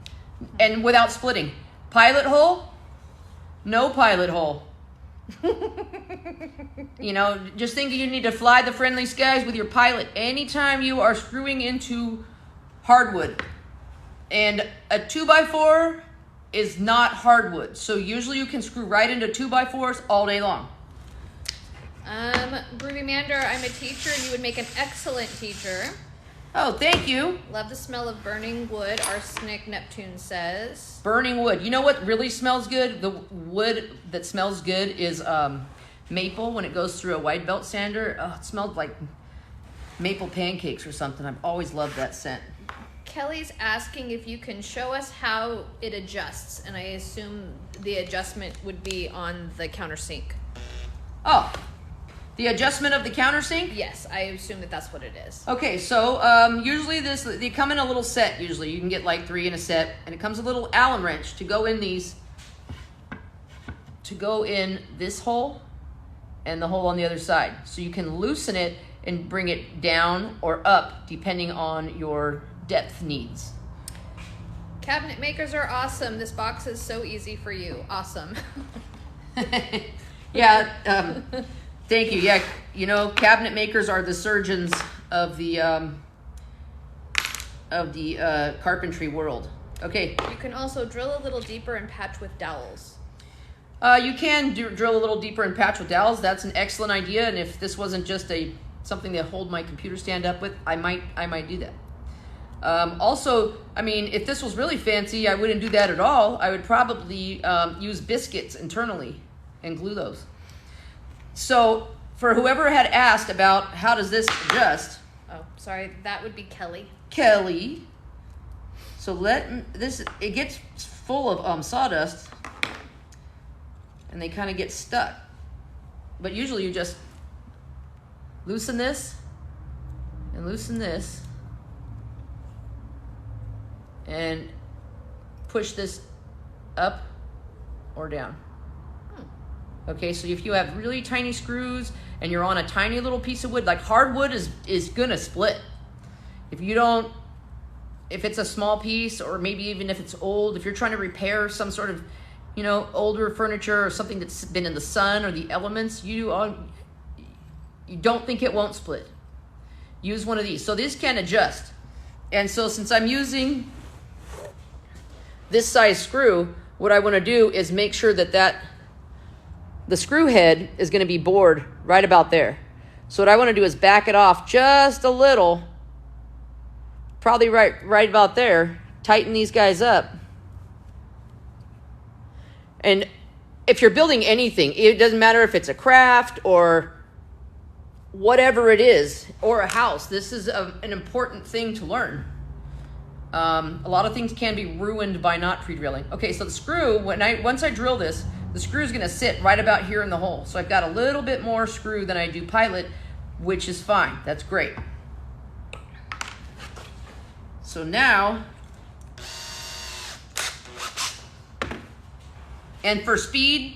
And without splitting. Pilot hole. No pilot hole. You know, just think you need to fly the friendly skies with your pilot anytime you are screwing into hardwood. And a 2x4 is not hardwood. So usually you can screw right into 2x4s all day long. Groovy Mander, I'm a teacher and you would make an excellent teacher. Oh, thank you. Love the smell of burning wood, Arsenic Neptune says. Burning wood. You know what really smells good? The wood that smells good is maple when it goes through a white belt sander. Oh, it smelled like maple pancakes or something. I've always loved that scent. Kelly's asking if you can show us how it adjusts, and I assume the adjustment would be on the countersink. Oh, the adjustment of the countersink? Yes, I assume that that's what it is. Okay, so usually they come in a little set. Usually you can get like 3 in a set, and it comes a little Allen wrench to go in this hole and the hole on the other side. So you can loosen it and bring it down or up depending on your depth needs. Cabinet makers are awesome. This box is so easy for you. Awesome. Yeah. Thank you. Yeah, you know, cabinet makers are the surgeons of the carpentry world. Okay. You can also drill a little deeper and patch with dowels. You can drill a little deeper and patch with dowels. That's an excellent idea. And if this wasn't just something to hold my computer stand up with, I might do that. Also, I mean, if this was really fancy, I wouldn't do that at all. I would probably use biscuits internally and glue those. So for whoever had asked about how does this adjust. Oh, sorry, that would be Kelly. Kelly. So it gets full of sawdust and they kind of get stuck. But usually you just loosen this and loosen this and push this up or down. Okay, so if you have really tiny screws and you're on a tiny little piece of wood, like hardwood is gonna split. If it's a small piece, or maybe even if it's old, if you're trying to repair some sort of, you know, older furniture or something that's been in the sun or the elements, you don't think it won't split. Use one of these. So this can adjust. And so since I'm using this size screw, what I want to do is make sure that the screw head is going to be bored right about there. So what I want to do is back it off just a little, probably right about there. Tighten these guys up. And if you're building anything, it doesn't matter if it's a craft or whatever it is, or a house, this is an important thing to learn. A lot of things can be ruined by not pre-drilling. Okay, so the screw, once I drill this, the screw is going to sit right about here in the hole. So I've got a little bit more screw than I do pilot, which is fine. That's great. So now, and for speed,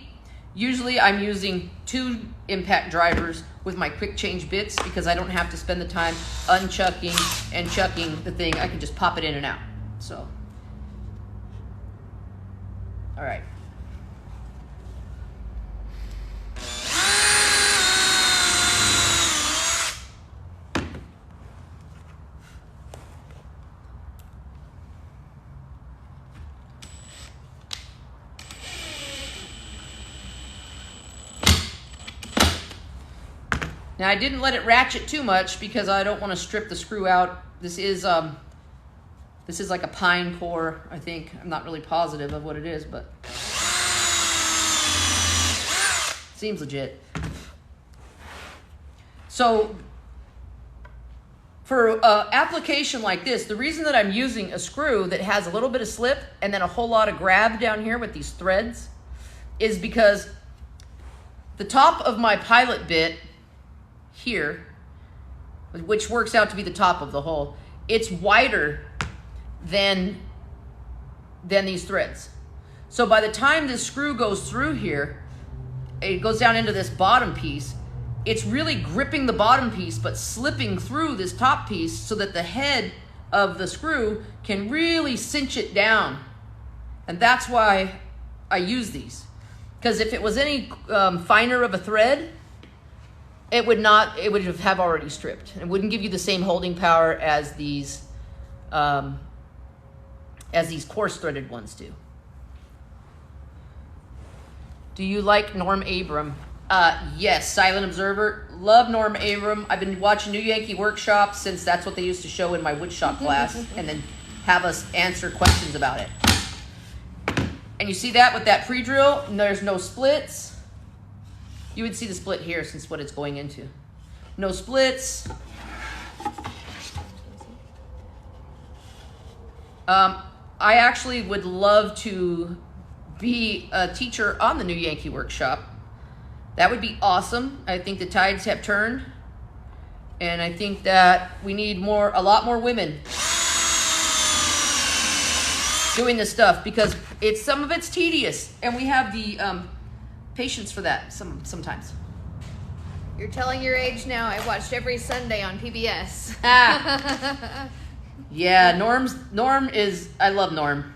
usually I'm using 2 impact drivers with my quick change bits because I don't have to spend the time unchucking and chucking the thing. I can just pop it in and out. So, all right. Now I didn't let it ratchet too much because I don't want to strip the screw out. This is This is like a pine core, I think. I'm not really positive of what it is, but seems legit. So for an application like this, the reason that I'm using a screw that has a little bit of slip and then a whole lot of grab down here with these threads is because the top of my pilot bit here, which works out to be the top of the hole, it's wider than these threads. So by the time this screw goes through here, it goes down into this bottom piece, it's really gripping the bottom piece but slipping through this top piece so that the head of the screw can really cinch it down. And that's why I use these. Because if it was any finer of a thread, it would have already stripped. It wouldn't give you the same holding power as these coarse threaded ones do. Do you like Norm Abram? Yes, Silent Observer. Love Norm Abram. I've been watching New Yankee Workshop since that's what they used to show in my woodshop class, and then have us answer questions about it. And you see that with that pre-drill, there's no splits. You would see the split here since what it's going into. No splits. I actually would love to be a teacher on the New Yankee Workshop. That would be awesome. I think the tides have turned, and I think that we need a lot more women doing this stuff because some of it's tedious, and we have the patience for that sometimes. You're telling your age now. I watched every Sunday on PBS. Yeah, I love Norm.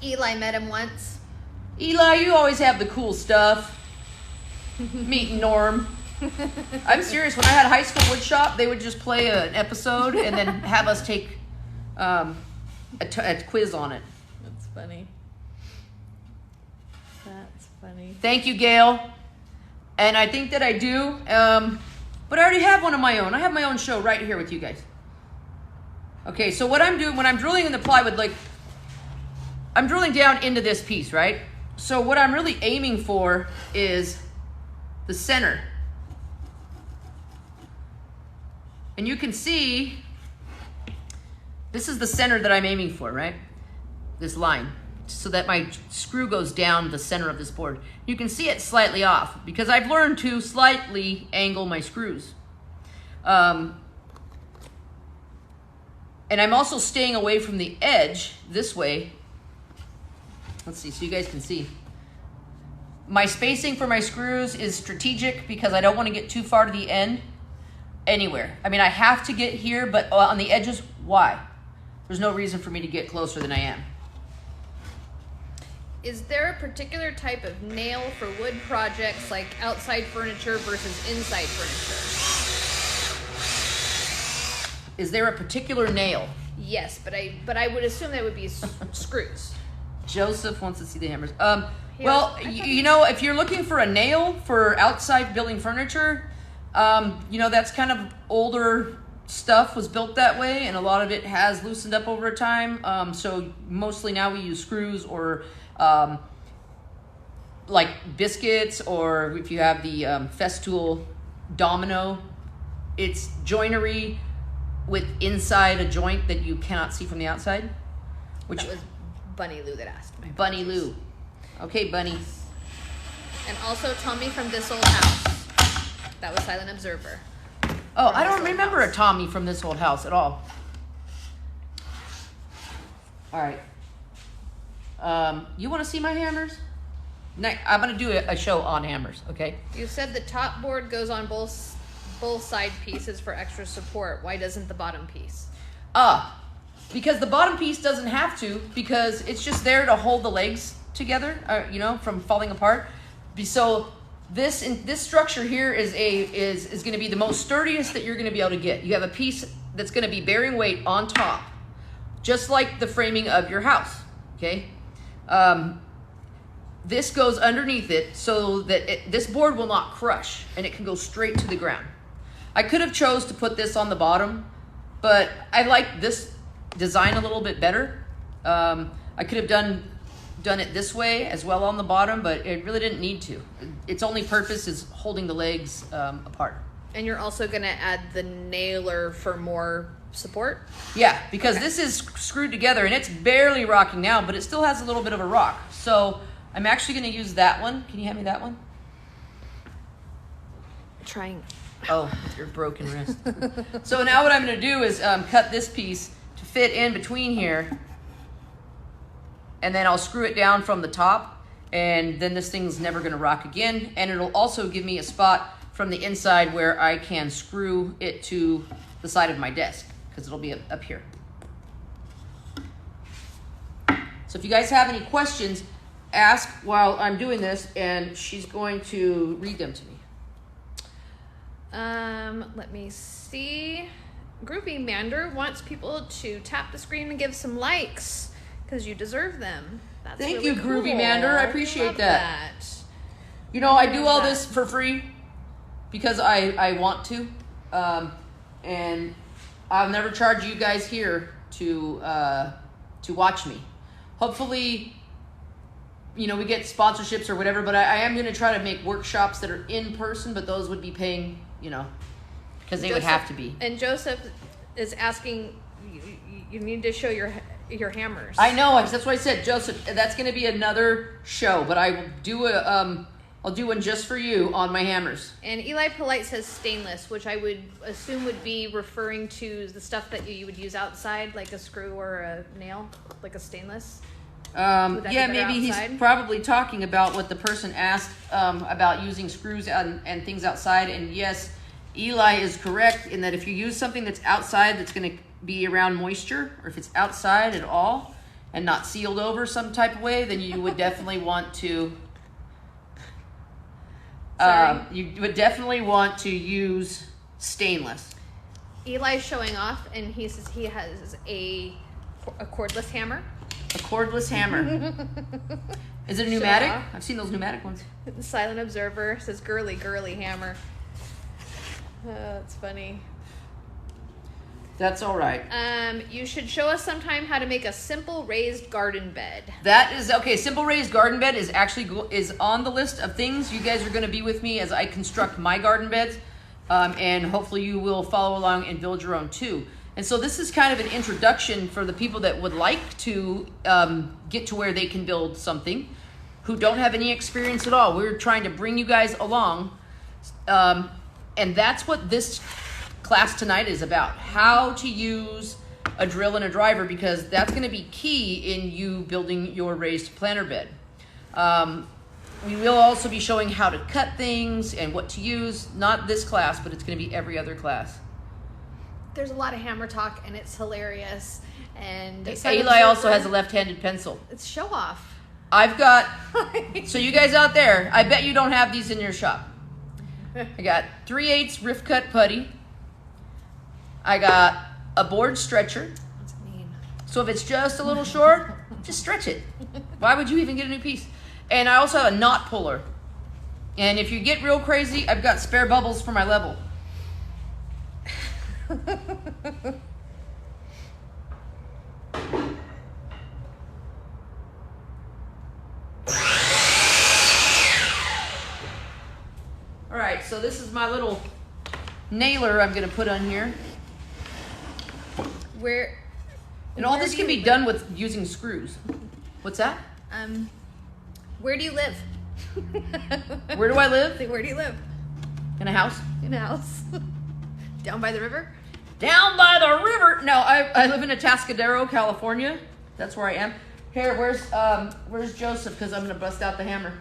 Eli met him once. Eli, you always have the cool stuff. Meeting Norm. I'm serious. When I had high school woodshop, they would just play an episode and then have us take a quiz on it. That's funny. That's funny. Thank you, Gail. And I think that I do. But I already have one of my own. I have my own show right here with you guys. Okay, so what I'm doing when I'm drilling in the plywood, I'm drilling down into this piece, right? So what I'm really aiming for is the center. And you can see, this is the center that I'm aiming for, right? This line, so that my screw goes down the center of this board. You can see it slightly off because I've learned to slightly angle my screws. And I'm also staying away from the edge this way. Let's see, so you guys can see. My spacing for my screws is strategic because I don't want to get too far to the end anywhere. I mean, I have to get here, but on the edges, why? There's no reason for me to get closer than I am. Is there a particular type of nail for wood projects like outside furniture versus inside furniture? Is there a particular nail? Yes, but I would assume that would be screws. Joseph wants to see the hammers. Well, you know, if you're looking for a nail for outside building furniture, you know, that's kind of older stuff was built that way, and a lot of it has loosened up over time. So mostly now we use screws or like biscuits, or if you have the Festool Domino, it's joinery with inside a joint that you cannot see from the outside. Which that was Bunny Lou that asked me. Bunny Lou. Okay, Bunny. And also Tommy from This Old House. That was Silent Observer. Oh, I don't remember a Tommy from This Old House at all. All right. You want to see my hammers? I'm going to do a show on hammers, okay? You said the top board goes on both side pieces for extra support. Why doesn't the bottom piece? Because the bottom piece doesn't have to, because it's just there to hold the legs together, you know, from falling apart. So this structure here is going to be the most sturdiest that you're going to be able to get. You have a piece that's going to be bearing weight on top, just like the framing of your house. Okay, this goes underneath it so that this board will not crush and it can go straight to the ground. I could have chose to put this on the bottom, but I like this design a little bit better. I could have done it this way as well on the bottom, but it really didn't need to. Its only purpose is holding the legs apart. And you're also going to add the nailer for more support? Yeah, because this is screwed together and it's barely rocking now, but it still has a little bit of a rock. So I'm actually going to use that one. Can you hand me that one? Trying. Oh, your broken wrist. So now what I'm going to do is cut this piece to fit in between here. And then I'll screw it down from the top. And then this thing's never going to rock again. And it'll also give me a spot from the inside where I can screw it to the side of my desk. Because it'll be up here. So if you guys have any questions, ask while I'm doing this. And she's going to read them to me. Let me see. Groovy Mander wants people to tap the screen and give some likes because you deserve them. That's Thank really you, cool. Groovy Mander. I appreciate Love that. You know, I do all that. this for free because I want to. And I'll never charge you guys here to watch me. Hopefully, you know, we get sponsorships or whatever, but I am going to try to make workshops that are in person, but those would be paying, you know, because they would have to be. And Joseph is asking, you need to show your hammers. I know, that's why I said, Joseph, that's going to be another show, but I will do I'll do one just for you on my hammers. And Eli Polite says stainless, which I would assume would be referring to the stuff that you would use outside, like a screw or a nail, like a stainless. Yeah, maybe he's probably talking about what the person asked about using screws and things outside. And yes, Eli is correct in that if you use something that's outside that's going to be around moisture, or if it's outside at all and not sealed over some type of way, then you would definitely want to use stainless. Eli's showing off, and he says he has a cordless hammer. A cordless hammer. Is it a pneumatic? I've seen those pneumatic ones. Silent Observer says girly hammer. That's funny. That's all right. You should show us sometime how to make a simple raised garden bed. That is okay. Simple raised garden bed is actually is on the list of things. You guys are going to be with me as I construct my garden beds, and hopefully you will follow along and build your own too. And so this is kind of an introduction for the people that would like to get to where they can build something, who don't have any experience at all. We're trying to bring you guys along, and that's what this class tonight is about. How to use a drill and a driver, because that's going to be key in you building your raised planter bed. We will also be showing how to cut things and what to use. Not this class, but it's going to be every other class. There's a lot of hammer talk, and it's hilarious. And Eli also has a left-handed pencil. It's show off. I've got, so you guys out there, I bet you don't have these in your shop. I got 3/8 rift cut putty. I got a board stretcher. That's mean. So if it's just a little short, just stretch it. Why would you even get a new piece? And I also have a knot puller. And if you get real crazy, I've got spare bubbles for my level. All right, so this is my little nailer I'm going to put on here. And all this can be done with using screws. What's that? Where do you live? Where do I live? Where do you live? In a house. In a house. Down by the river? Down by the river. No, I live in Atascadero, California. That's where I am. Here, where's Joseph? Because I'm going to bust out the hammer.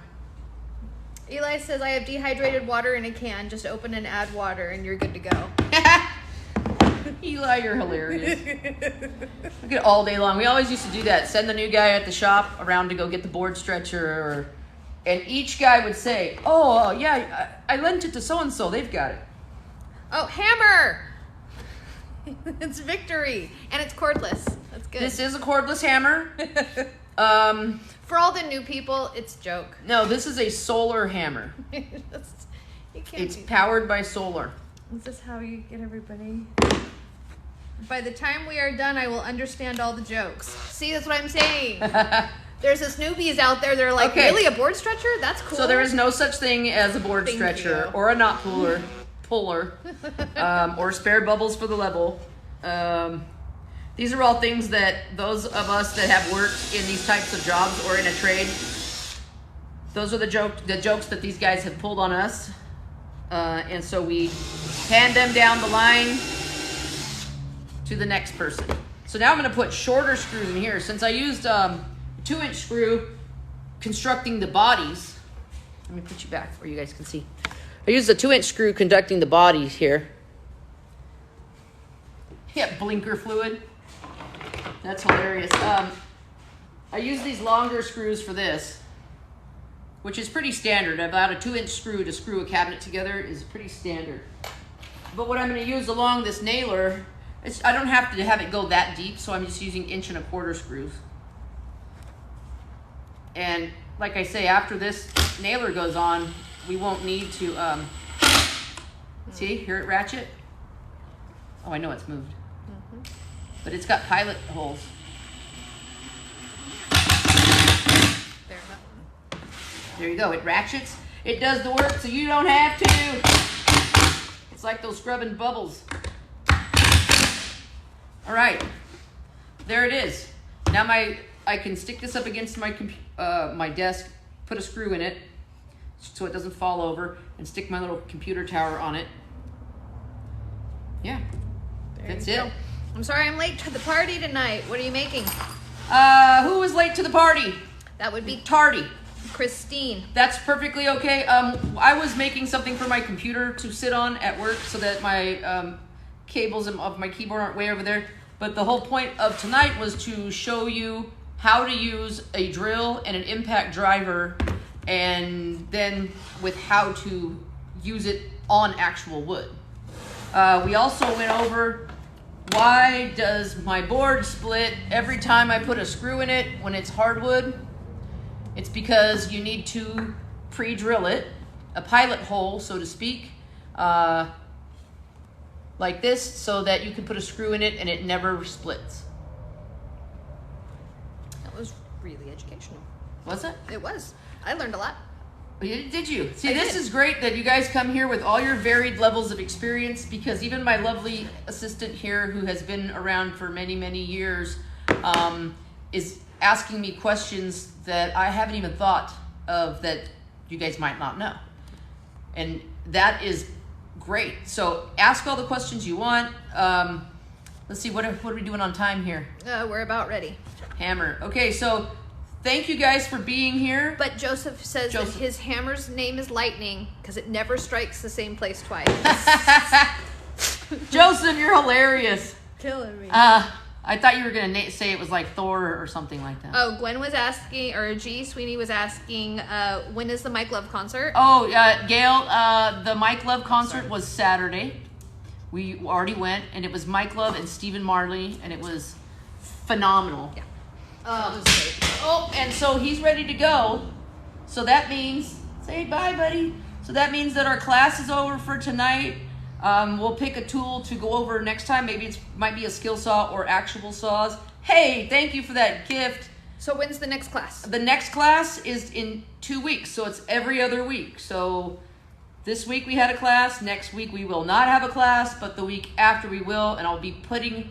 Eli says, I have dehydrated water in a can. Just open and add water and you're good to go. Eli, you're hilarious. Look at all day long. We always used to do that. Send the new guy at the shop around to go get the board stretcher. And each guy would say, oh, yeah, I lent it to so-and-so. They've got it. Oh, hammer! It's victory. And it's cordless. That's good. This is a cordless hammer. For all the new people, it's a joke. No, this is a solar hammer. It's powered by solar. Is this how you get everybody? By the time we are done, I will understand all the jokes. See, that's what I'm saying. There's this newbies out there. They're like, Okay. really, a board stretcher? That's cool. So there is no such thing as a board Thank stretcher you. or a knot puller, or spare bubbles for the level. These are all things that those of us that have worked in these types of jobs or in a trade, those are the jokes that these guys have pulled on us. And so we hand them down the line to the next person. So now I'm going to put shorter screws in here. Since I used 2-inch screw constructing the bodies, let me put you back where you guys can see. I used a 2-inch screw conducting the bodies here. Yeah, blinker fluid. That's hilarious. I use these longer screws for this, which is pretty standard. About a 2-inch screw to screw a cabinet together is pretty standard. But what I'm going to use along this nailer, I don't have to have it go that deep, so I'm just using 1 1/4 screws. And like I say, after this nailer goes on, we won't need to, see, hear it ratchet? Oh, I know it's moved. But it's got pilot holes. There, that one. There you go, it ratchets. It does the work so you don't have to. It's like those scrubbing bubbles. All right, there it is. Now I can stick this up against my desk, put a screw in it so it doesn't fall over, and stick my little computer tower on it. Yeah, that's it. I'm sorry I'm late to the party tonight. What are you making? Who was late to the party? That would be Tardy. Christine. That's perfectly okay. I was making something for my computer to sit on at work so that my cables of my keyboard aren't way over there. But the whole point of tonight was to show you how to use a drill and an impact driver, and then with how to use it on actual wood. We also went over why does my board split every time I put a screw in it when it's hardwood. It's because you need to pre-drill it, a pilot hole, so to speak, like this, so that you can put a screw in it and it never splits. That was really educational. Was it? It was. I learned a lot. Did you? See, I this did. is great that you guys come here with all your varied levels of experience, because even my lovely assistant here, who has been around for many, many years, is asking me questions that I haven't even thought of that you guys might not know. And that is great. So ask all the questions you want. Let's see, what are we doing on time here? We're about ready. Hammer. Okay, so thank you guys for being here. But Joseph says that his hammer's name is Lightning because it never strikes the same place twice. Joseph, you're hilarious. Killing me. I thought you were going to say it was like Thor or something like that. Oh, Gwen was asking, or G. Sweeney was asking, when is the Mike Love concert? Oh, Gail, the Mike Love concert was Saturday. We already went, and it was Mike Love and Stephen Marley, and it was phenomenal. Yeah. That was great. Oh, and so he's ready to go. So that means, say bye, buddy. So that means that our class is over for tonight. We'll pick a tool to go over next time. Maybe it might be a skill saw or actual saws. Hey, thank you for that gift. So when's the next class? The next class is in 2 weeks, so it's every other week. So this week we had a class. Next week we will not have a class, but the week after we will, and I'll be putting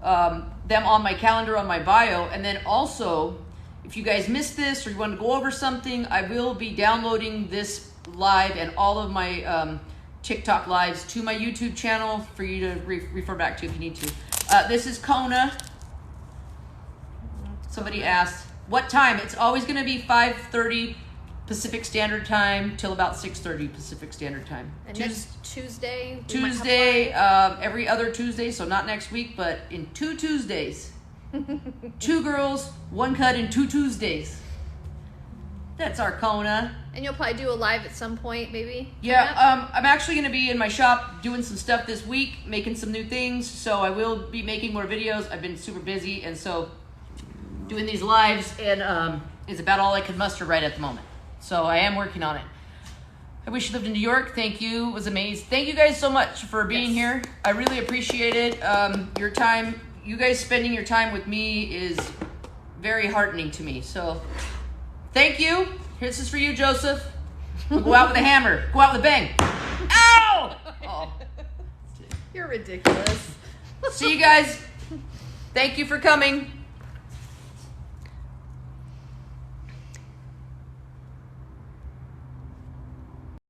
them on my calendar on my bio. And then also, if you guys missed this or you want to go over something, I will be downloading this live and all of my TikTok lives to my YouTube channel for you to refer back to if you need to. This is Kona. Somebody asked, what time? It's always going to be 5:30 Pacific Standard Time till about 6:30 Pacific Standard Time. And next Tuesday? Tuesday, every other Tuesday, so not next week, but in 2 Tuesdays. 2 girls, 1 cut in 2 Tuesdays. That's our Kona. And you'll probably do a live at some point, maybe? Yeah, I'm actually going to be in my shop doing some stuff this week, making some new things, so I will be making more videos. I've been super busy, and so doing these lives and is about all I can muster right at the moment. So I am working on it. I wish you lived in New York. Thank you. It was amazing. Thank you guys so much for being here. I really appreciate it. Your time, you guys spending your time with me is very heartening to me. So thank you. This is for you, Joseph. Go out with a hammer. Go out with a bang. Ow! Oh. You're ridiculous. See you guys. Thank you for coming.